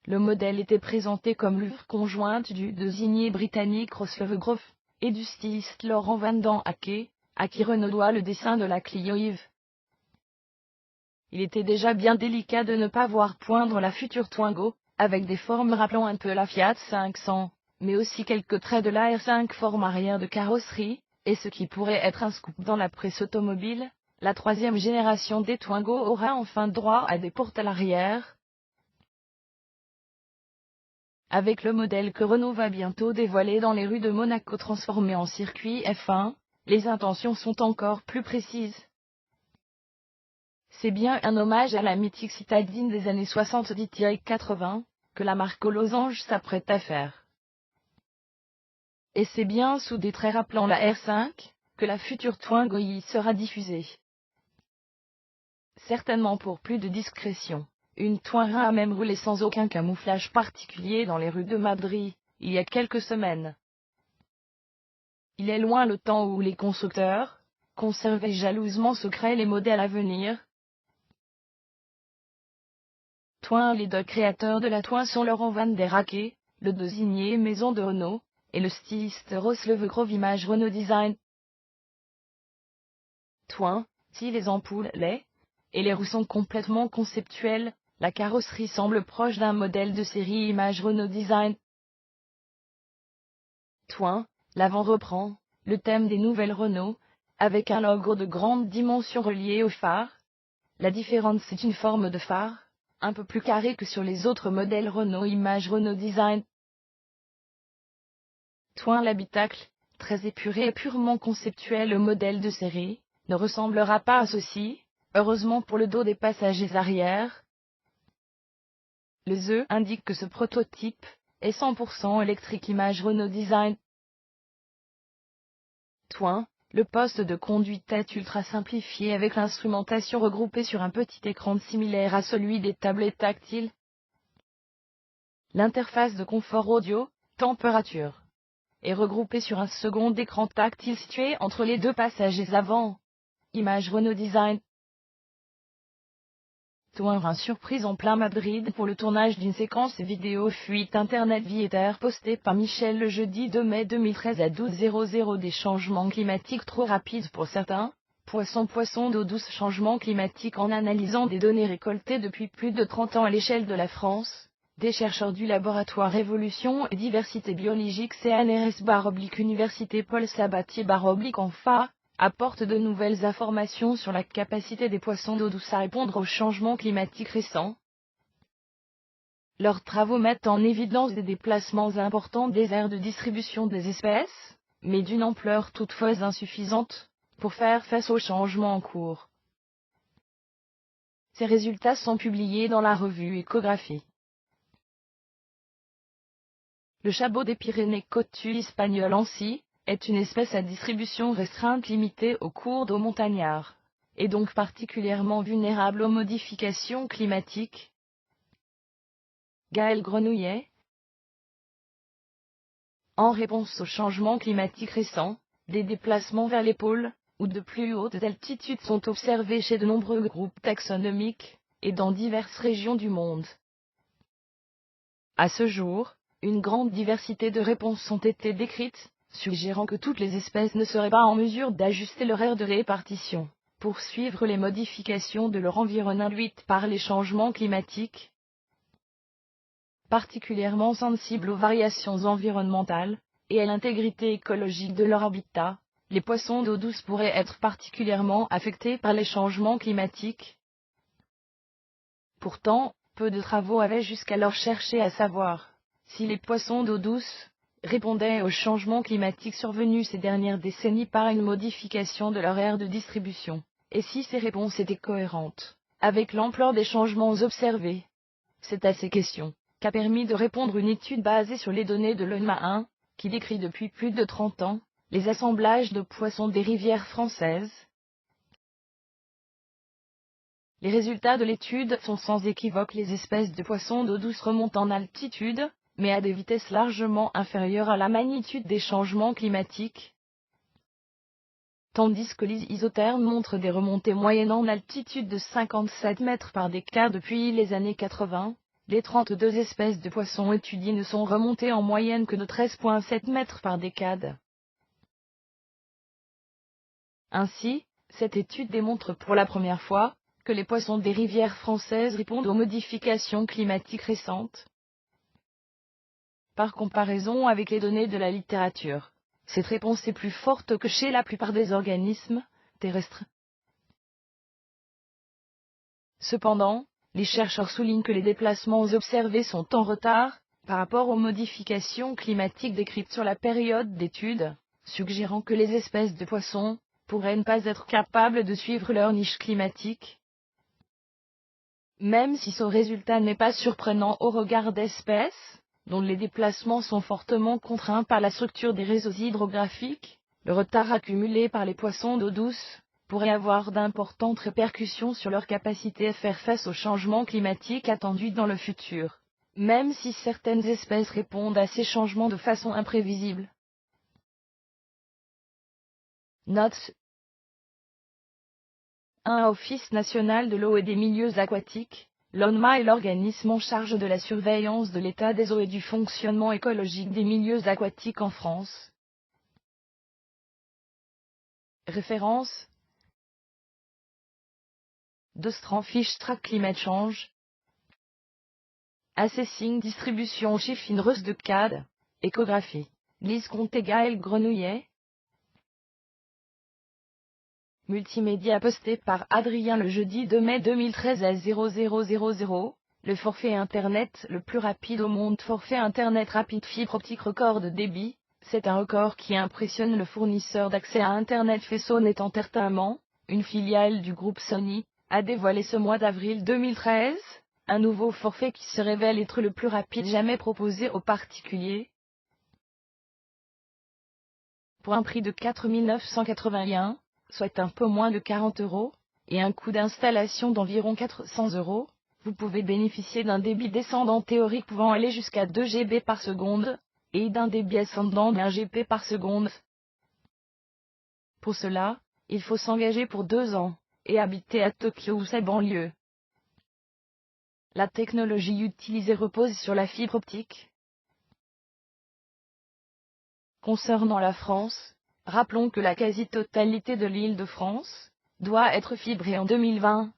Le modèle était présenté comme l'œuvre conjointe du designer britannique Ross Lovegrove et du styliste Laurent Van Den Akke, à qui Renault doit le dessin de la Clio EVE. Il était déjà bien délicat de ne pas voir poindre la future Twingo, avec des formes rappelant un peu la Fiat 500, mais aussi quelques traits de la R5 forme arrière de carrosserie, et ce qui pourrait être un scoop dans la presse automobile, la troisième génération des Twingo aura enfin droit à des portes à l'arrière. Avec le modèle que Renault va bientôt dévoiler dans les rues de Monaco transformé en circuit F1, les intentions sont encore plus précises. C'est bien un hommage à la mythique citadine des années 70-80, que la marque aux losanges s'apprête à faire. Et c'est bien sous des traits rappelant la R5, que la future Twingo y sera diffusée. Certainement pour plus de discrétion, une Twingo a même roulé sans aucun camouflage particulier dans les rues de Madrid, il y a quelques semaines. Il est loin le temps où les constructeurs conservaient jalousement secrets les modèles à venir. Twingo. Les deux créateurs de la Twingo sont Laurent Van Der Akke, le designer maison de Renault, et le styliste Ross Lovegrove Image Renault Design. Twingo, si les ampoules, et les roues sont complètement conceptuelles, la carrosserie semble proche d'un modèle de série Image Renault Design. Twingo, l'avant reprend le thème des nouvelles Renault, avec un logo de grande dimension relié au phare. La différence c'est une forme de phare, un peu plus carré que sur les autres modèles Renault Image Renault Design. Twingo. L'habitacle, très épuré et purement conceptuel au modèle de série, ne ressemblera pas à ceci, heureusement pour le dos des passagers arrière. Le ZE indique que ce prototype est 100% électrique Image Renault Design. Twingo. Le poste de conduite est ultra simplifié avec l'instrumentation regroupée sur un petit écran similaire à celui des tablettes tactiles. L'interface de confort audio, température, est regroupée sur un second écran tactile situé entre les deux passagers avant. Image Renault Design. Un surprise en plein Madrid pour le tournage d'une séquence vidéo fuite Internet Twitter postée par Michel le jeudi 2 mai 2013 à 12h00. Des changements climatiques trop rapides pour certains. Poisson d'eau douce. Changement climatique en analysant des données récoltées depuis plus de 30 ans à l'échelle de la France. Des chercheurs du laboratoire Évolution et Diversité Biologique CNRS/Université Paul Sabatier/ENFA. Apporte de nouvelles informations sur la capacité des poissons d'eau douce à répondre aux changements climatiques récents. Leurs travaux mettent en évidence des déplacements importants des aires de distribution des espèces, mais d'une ampleur toutefois insuffisante, pour faire face aux changements en cours. Ces résultats sont publiés dans la revue Écographie. Le chabot des Pyrénées Cotus espagnol Ansi est une espèce à distribution restreinte limitée aux cours d'eau montagnards, et donc particulièrement vulnérable aux modifications climatiques. Gaël Grenouillet. En réponse aux changements climatiques récents, des déplacements vers les pôles, ou de plus hautes altitudes sont observés chez de nombreux groupes taxonomiques, et dans diverses régions du monde. À ce jour, une grande diversité de réponses ont été décrites, suggérant que toutes les espèces ne seraient pas en mesure d'ajuster leur aire de répartition, pour suivre les modifications de leur environnement induites par les changements climatiques. Particulièrement sensibles aux variations environnementales, et à l'intégrité écologique de leur habitat, les poissons d'eau douce pourraient être particulièrement affectés par les changements climatiques. Pourtant, peu de travaux avaient jusqu'alors cherché à savoir si les poissons d'eau douce répondaient aux changements climatiques survenus ces dernières décennies par une modification de leur aire de distribution, et si ces réponses étaient cohérentes avec l'ampleur des changements observés. C'est à ces questions qu'a permis de répondre une étude basée sur les données de l'ONMA 1, qui décrit depuis plus de 30 ans les assemblages de poissons des rivières françaises. Les résultats de l'étude sont sans équivoque: les espèces de poissons d'eau douce remontent en altitude, mais à des vitesses largement inférieures à la magnitude des changements climatiques. Tandis que les isothermes montrent des remontées moyennes en altitude de 57 mètres par décade depuis les années 80, les 32 espèces de poissons étudiées ne sont remontées en moyenne que de 13,7 mètres par décade. Ainsi, cette étude démontre pour la première fois que les poissons des rivières françaises répondent aux modifications climatiques récentes. Par comparaison avec les données de la littérature, cette réponse est plus forte que chez la plupart des organismes terrestres. Cependant, les chercheurs soulignent que les déplacements observés sont en retard par rapport aux modifications climatiques décrites sur la période d'étude, suggérant que les espèces de poissons pourraient ne pas être capables de suivre leur niche climatique. Même si ce résultat n'est pas surprenant au regard d'espèces dont les déplacements sont fortement contraints par la structure des réseaux hydrographiques, le retard accumulé par les poissons d'eau douce pourrait avoir d'importantes répercussions sur leur capacité à faire face aux changements climatiques attendus dans le futur, même si certaines espèces répondent à ces changements de façon imprévisible. Note 1. Office national de l'eau et des milieux aquatiques. L'ONMA est l'organisme en charge de la surveillance de l'état des eaux et du fonctionnement écologique des milieux aquatiques en France. Référence 2. Fiche Track Climate Change. Assessing Distribution Chiffres de CAD. Écographie. Lise Comté Gaël Grenouillet. Multimédia posté par Adrien le jeudi 2 mai 2013 à 0000. Le forfait Internet le plus rapide au monde. Forfait Internet rapide fibre optique record de débit. C'est un record qui impressionne le fournisseur d'accès à Internet. Faisonnet Entertainment, une filiale du groupe Sony, a dévoilé ce mois d'avril 2013 un nouveau forfait qui se révèle être le plus rapide jamais proposé aux particuliers. pour un prix de 4 981, soit un peu moins de 40 €, et un coût d'installation d'environ 400 €, vous pouvez bénéficier d'un débit descendant théorique pouvant aller jusqu'à 2 Gb par seconde, et d'un débit ascendant d'1 Gb par seconde. Pour cela, il faut s'engager pour 2 ans, et habiter à Tokyo ou sa banlieue. La technologie utilisée repose sur la fibre optique. Concernant la France, rappelons que la quasi-totalité de l'Île-de-France doit être fibrée en 2020.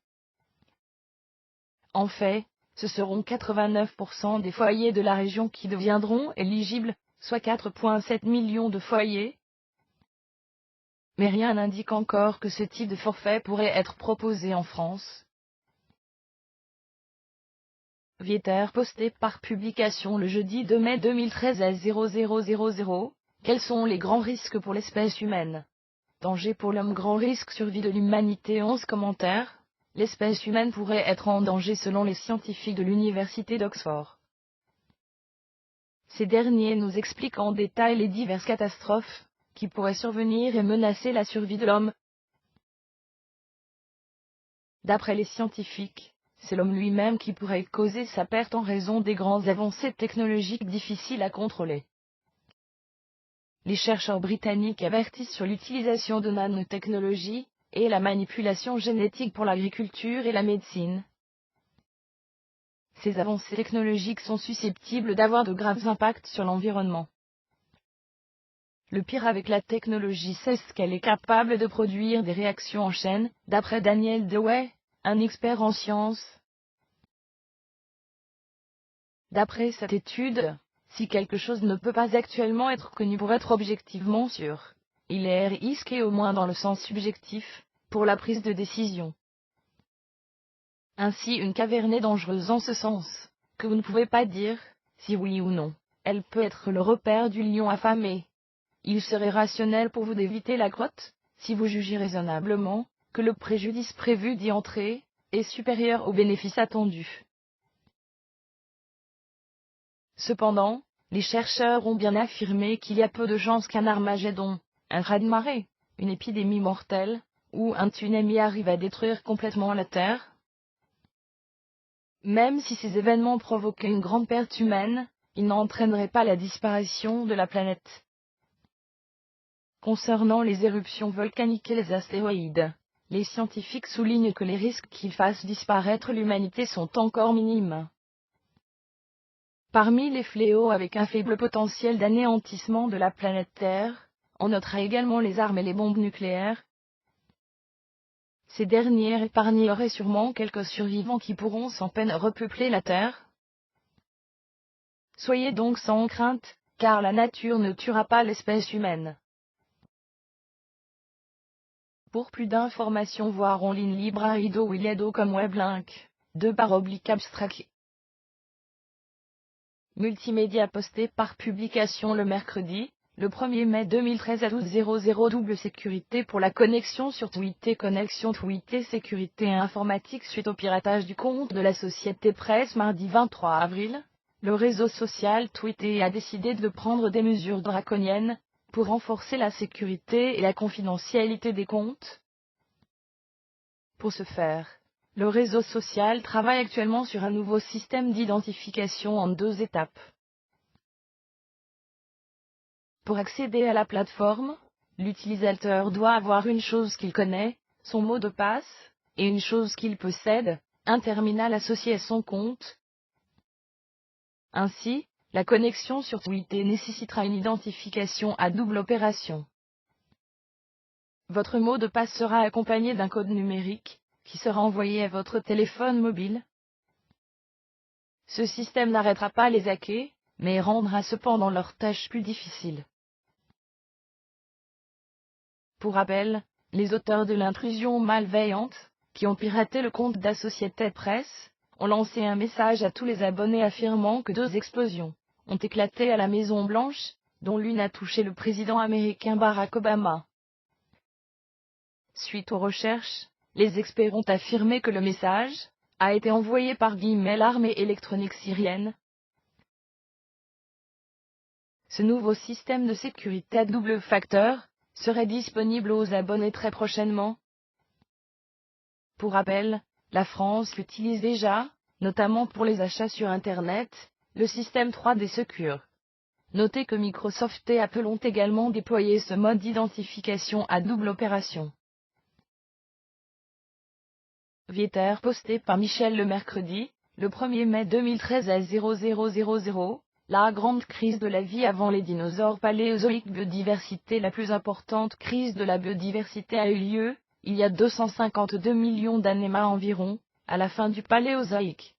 En fait, ce seront 89% des foyers de la région qui deviendront éligibles, soit 4,7 millions de foyers. Mais rien n'indique encore que ce type de forfait pourrait être proposé en France. Vieter posté par publication le jeudi 2 mai 2013 à 0000. Quels sont les grands risques pour l'espèce humaine? Danger pour l'homme, grand risque survie de l'humanité. 11 commentaires. L'espèce humaine pourrait être en danger selon les scientifiques de l'université d'Oxford. Ces derniers nous expliquent en détail les diverses catastrophes qui pourraient survenir et menacer la survie de l'homme. D'après les scientifiques, c'est l'homme lui-même qui pourrait causer sa perte en raison des grandes avancées technologiques difficiles à contrôler. Les chercheurs britanniques avertissent sur l'utilisation de nanotechnologies et la manipulation génétique pour l'agriculture et la médecine. Ces avancées technologiques sont susceptibles d'avoir de graves impacts sur l'environnement. Le pire avec la technologie, c'est qu'elle est capable de produire des réactions en chaîne, d'après Daniel Dewey, un expert en sciences. D'après cette étude, si quelque chose ne peut pas actuellement être connu pour être objectivement sûr, il est risqué au moins dans le sens subjectif, pour la prise de décision. Ainsi une caverne est dangereuse en ce sens, que vous ne pouvez pas dire, si oui ou non, elle peut être le repère du lion affamé. Il serait rationnel pour vous d'éviter la grotte, si vous jugez raisonnablement, que le préjudice prévu d'y entrer, est supérieur au bénéfice attendu. Cependant, les chercheurs ont bien affirmé qu'il y a peu de chances qu'un Armageddon, un raz-de-marée, une épidémie mortelle, ou un tsunami arrive à détruire complètement la Terre. Même si ces événements provoquaient une grande perte humaine, ils n'entraîneraient pas la disparition de la planète. Concernant les éruptions volcaniques et les astéroïdes, les scientifiques soulignent que les risques qu'ils fassent disparaître l'humanité sont encore minimes. Parmi les fléaux avec un faible potentiel d'anéantissement de la planète Terre, on notera également les armes et les bombes nucléaires. Ces dernières épargneraient sûrement quelques survivants qui pourront sans peine repeupler la Terre. Soyez donc sans crainte, car la nature ne tuera pas l'espèce humaine. Pour plus d'informations, voir en ligne Librairie Williado comme weblink, abstract. Multimédia posté par publication le mercredi, le 1er mai 2013 à 12h00. Double sécurité pour la connexion sur Twitter. Connexion Twitter sécurité et informatique suite au piratage du compte de la société Presse. Mardi 23 avril, le réseau social Twitter a décidé de prendre des mesures draconiennes pour renforcer la sécurité et la confidentialité des comptes. Pour ce faire, le réseau social travaille actuellement sur un nouveau système d'identification en 2 étapes. Pour accéder à la plateforme, l'utilisateur doit avoir une chose qu'il connaît, son mot de passe, et une chose qu'il possède, un terminal associé à son compte. Ainsi, la connexion sur Twitter nécessitera une identification à double opération. Votre mot de passe sera accompagné d'un code numérique, qui sera envoyé à votre téléphone mobile. Ce système n'arrêtera pas les hackers, mais rendra cependant leur tâche plus difficile. Pour rappel, les auteurs de l'intrusion malveillante, qui ont piraté le compte d'Associated Press, ont lancé un message à tous les abonnés affirmant que 2 explosions ont éclaté à la Maison Blanche, dont l'une a touché le président américain Barack Obama. Suite aux recherches, les experts ont affirmé que le message a été envoyé par l'armée électronique syrienne. Ce nouveau système de sécurité à double facteur serait disponible aux abonnés très prochainement. Pour rappel, la France utilise déjà, notamment pour les achats sur Internet, le système 3D Secure. Notez que Microsoft et Apple ont également déployé ce mode d'identification à double opération. Vieter posté par Michel le mercredi, le 1er mai 2013 à 0000, la grande crise de la vie avant les dinosaures paléozoïques. Biodiversité. La plus importante crise de la biodiversité a eu lieu, il y a 252 millions d'années environ, à la fin du Paléozoïque.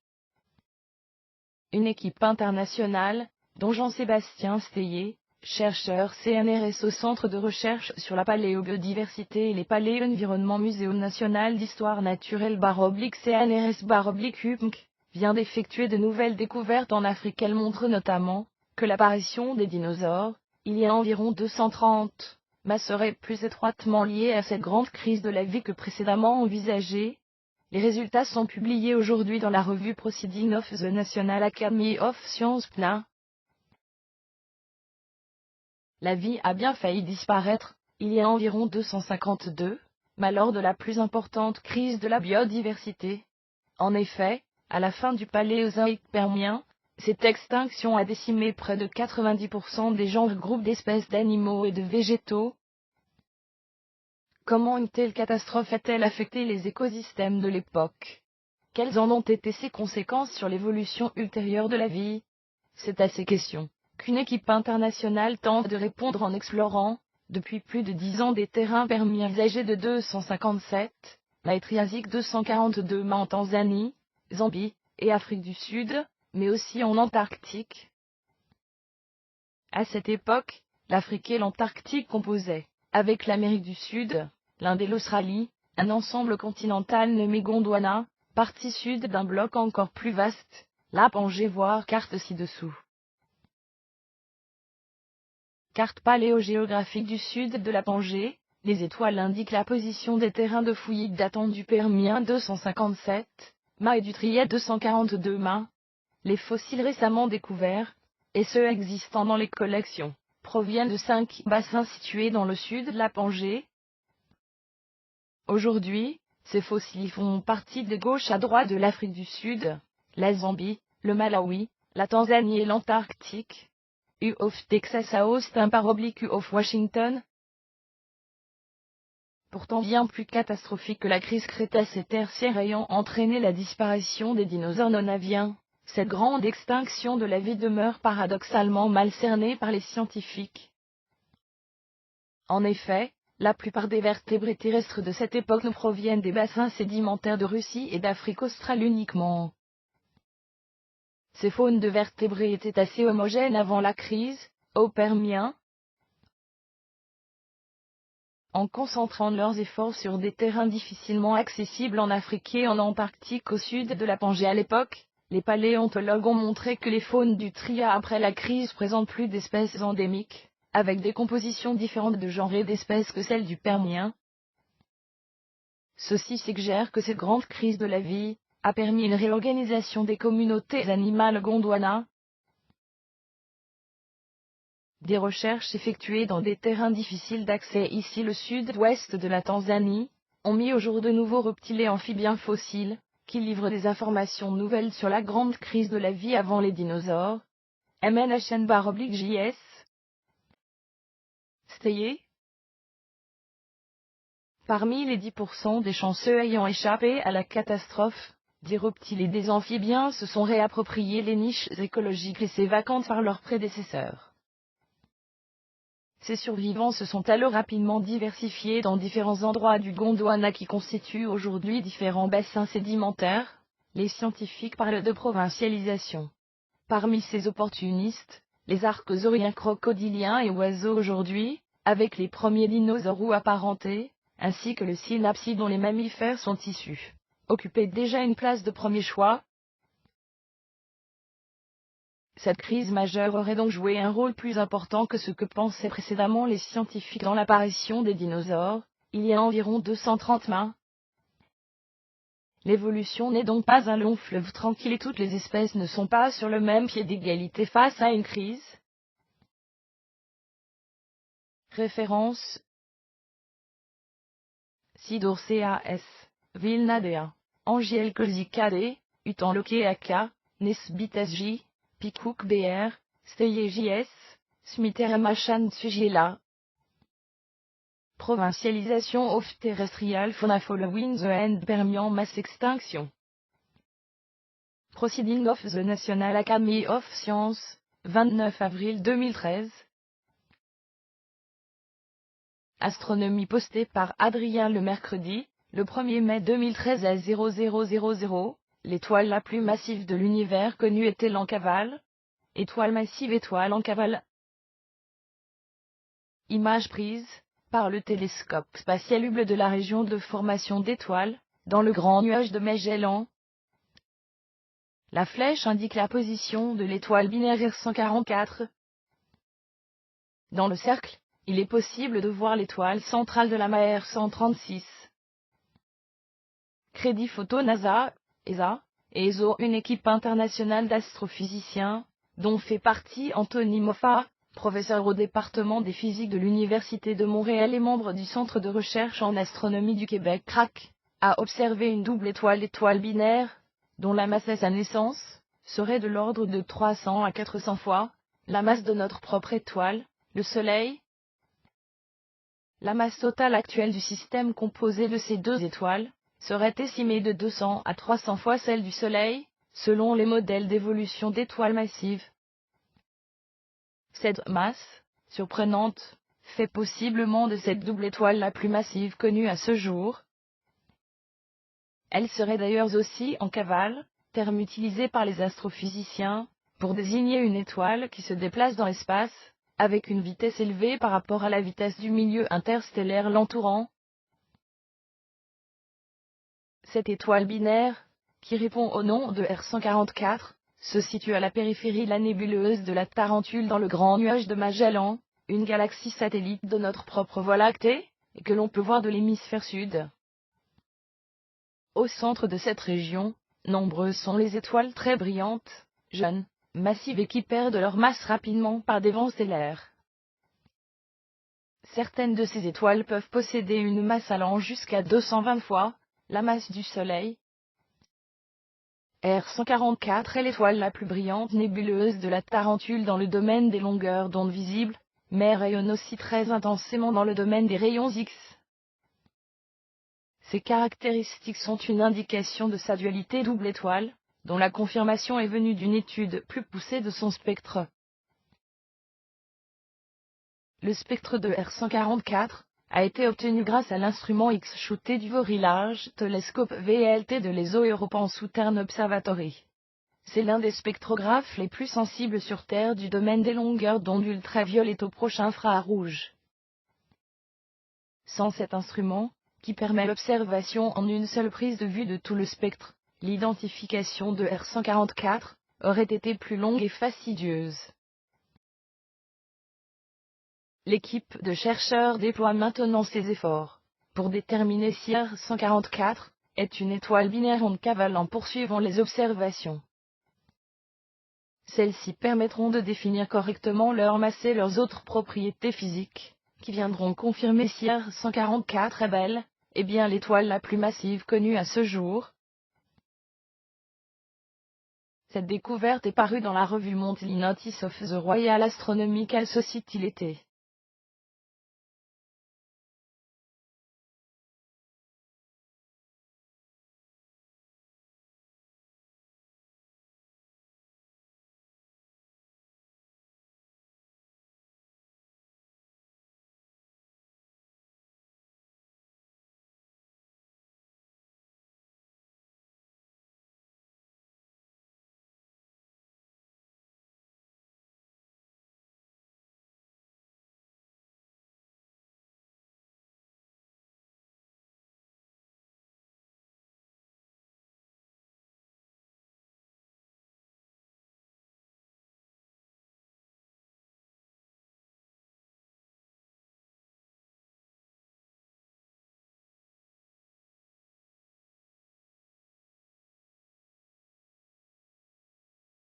Une équipe internationale, dont Jean-Sébastien Steyer, chercheur CNRS au Centre de recherche sur la paléobiodiversité et les paléo-environnements Muséum national d'histoire naturelle CNRS vient d'effectuer de nouvelles découvertes en Afrique. Elle montre notamment que l'apparition des dinosaures, il y a environ 230, serait plus étroitement liée à cette grande crise de la vie que précédemment envisagée. Les résultats sont publiés aujourd'hui dans la revue Proceedings of the National Academy of Sciences PNA. La vie a bien failli disparaître, il y a environ 252, lors de la plus importante crise de la biodiversité. En effet, à la fin du Paléozoïque permien, cette extinction a décimé près de 90% des genres groupes d'espèces d'animaux et de végétaux. Comment une telle catastrophe a-t-elle affecté les écosystèmes de l'époque? Quelles en ont été ses conséquences sur l'évolution ultérieure de la vie? C'est à ces questions qu'une équipe internationale tente de répondre en explorant, depuis plus de 10 ans, des terrains permiens âgés de 257, et Triasique 242 en Tanzanie, Zambie et Afrique du Sud, mais aussi en Antarctique. À cette époque, l'Afrique et l'Antarctique composaient, avec l'Amérique du Sud, l'Inde et l'Australie, un ensemble continental nommé Gondwana, partie sud d'un bloc encore plus vaste, la Pangée. Voir carte ci-dessous. Carte paléogéographique du sud de la Pangée. Les étoiles indiquent la position des terrains de fouillis datant du Permien 257, et du Trias 242 Les fossiles récemment découverts, et ceux existant dans les collections, proviennent de 5 bassins situés dans le sud de la Pangée. Aujourd'hui, ces fossiles font partie de gauche à droite de l'Afrique du Sud, la Zambie, le Malawi, la Tanzanie et l'Antarctique. U of Texas à Austin / U of Washington. Pourtant bien plus catastrophique que la crise crétacé-tertiaire ayant entraîné la disparition des dinosaures non aviens, cette grande extinction de la vie demeure paradoxalement mal cernée par les scientifiques. En effet, la plupart des vertébrés terrestres de cette époque nous proviennent des bassins sédimentaires de Russie et d'Afrique australe uniquement. Ces faunes de vertébrés étaient assez homogènes avant la crise, au Permien. En concentrant leurs efforts sur des terrains difficilement accessibles en Afrique et en Antarctique au sud de la Pangée à l'époque, les paléontologues ont montré que les faunes du Trias après la crise présentent plus d'espèces endémiques, avec des compositions différentes de genre et d'espèces que celles du Permien. Ceci suggère que cette grande crise de la vie a permis une réorganisation des communautés animales gondwanas. Des recherches effectuées dans des terrains difficiles d'accès ici le sud-ouest de la Tanzanie, ont mis au jour de nouveaux reptiles et amphibiens fossiles, qui livrent des informations nouvelles sur la grande crise de la vie avant les dinosaures. MNHN/JS. Steyer. Parmi les 10% des chanceux ayant échappé à la catastrophe, des reptiles et des amphibiens se sont réappropriés les niches écologiques laissées vacantes par leurs prédécesseurs. Ces survivants se sont alors rapidement diversifiés dans différents endroits du Gondwana qui constituent aujourd'hui différents bassins sédimentaires. Les scientifiques parlent de provincialisation. Parmi ces opportunistes, les archosauriens crocodiliens et oiseaux aujourd'hui, avec les premiers dinosaures ou apparentés, ainsi que le synapside dont les mammifères sont issus, occupaient déjà une place de premier choix. Cette crise majeure aurait donc joué un rôle plus important que ce que pensaient précédemment les scientifiques dans l'apparition des dinosaures, il y a environ 230 L'évolution n'est donc pas un long fleuve tranquille et toutes les espèces ne sont pas sur le même pied d'égalité face à une crise. Référence Sidor CAS, Vilnadea, Angiel Kozikade, Utan Lokeaka, Nesbit SJ, Pikouk BR, Steye JS, Smiter Machan Sugila. Provincialisation of Terrestrial Fauna following the end Permian mass extinction. Proceeding of the National Academy of Sciences, 29 avril 2013. Astronomie postée par Adrien le mercredi, le 1er mai 2013 à 0000, l'étoile la plus massive de l'univers connue est Elle en cavale. Étoile massive, étoile en cavale. Image prise par le télescope spatial Hubble de la région de formation d'étoiles, dans le grand nuage de Magellan. La flèche indique la position de l'étoile binaire R144. Dans le cercle, il est possible de voir l'étoile centrale de la mer R136. Crédit photo NASA, ESA, et ESO, une équipe internationale d'astrophysiciens, dont fait partie Anthony Moffat, professeur au département des physiques de l'Université de Montréal et membre du Centre de recherche en astronomie du Québec CRAC, a observé une double étoile binaire, dont la masse à sa naissance serait de l'ordre de 300 à 400 fois la masse de notre propre étoile, le Soleil. La masse totale actuelle du système composé de ces deux étoiles serait estimée de 200 à 300 fois celle du Soleil, selon les modèles d'évolution d'étoiles massives. Cette masse, surprenante, fait possiblement de cette double étoile la plus massive connue à ce jour. Elle serait d'ailleurs aussi en cavale, terme utilisé par les astrophysiciens, pour désigner une étoile qui se déplace dans l'espace, avec une vitesse élevée par rapport à la vitesse du milieu interstellaire l'entourant. Cette étoile binaire, qui répond au nom de R144, se situe à la périphérie de la nébuleuse de la Tarentule dans le grand nuage de Magellan, une galaxie satellite de notre propre Voie lactée, et que l'on peut voir de l'hémisphère sud. Au centre de cette région, nombreuses sont les étoiles très brillantes, jeunes, massives et qui perdent leur masse rapidement par des vents stellaires. Certaines de ces étoiles peuvent posséder une masse allant jusqu'à 220 fois la masse du Soleil. R144 est l'étoile la plus brillante nébuleuse de la Tarentule dans le domaine des longueurs d'onde visibles, mais rayonne aussi très intensément dans le domaine des rayons X. Ces caractéristiques sont une indication de sa dualité double étoile, dont la confirmation est venue d'une étude plus poussée de son spectre. Le spectre de R144 a été obtenu grâce à l'instrument X-shooté du Very Large Telescope VLT de l'ESO European Southern Observatory. C'est l'un des spectrographes les plus sensibles sur Terre du domaine des longueurs d'onde ultraviolettes au proche infrarouge. Sans cet instrument, qui permet l'observation en une seule prise de vue de tout le spectre, l'identification de R144 aurait été plus longue et fastidieuse. L'équipe de chercheurs déploie maintenant ses efforts pour déterminer si R144 est une étoile binaire en cavale en poursuivant les observations. Celles-ci permettront de définir correctement leur masse et leurs autres propriétés physiques, qui viendront confirmer si R144 est bel et bien l'étoile la plus massive connue à ce jour. Cette découverte est parue dans la revue Monthly Notice of the Royal Astronomical Society l'été.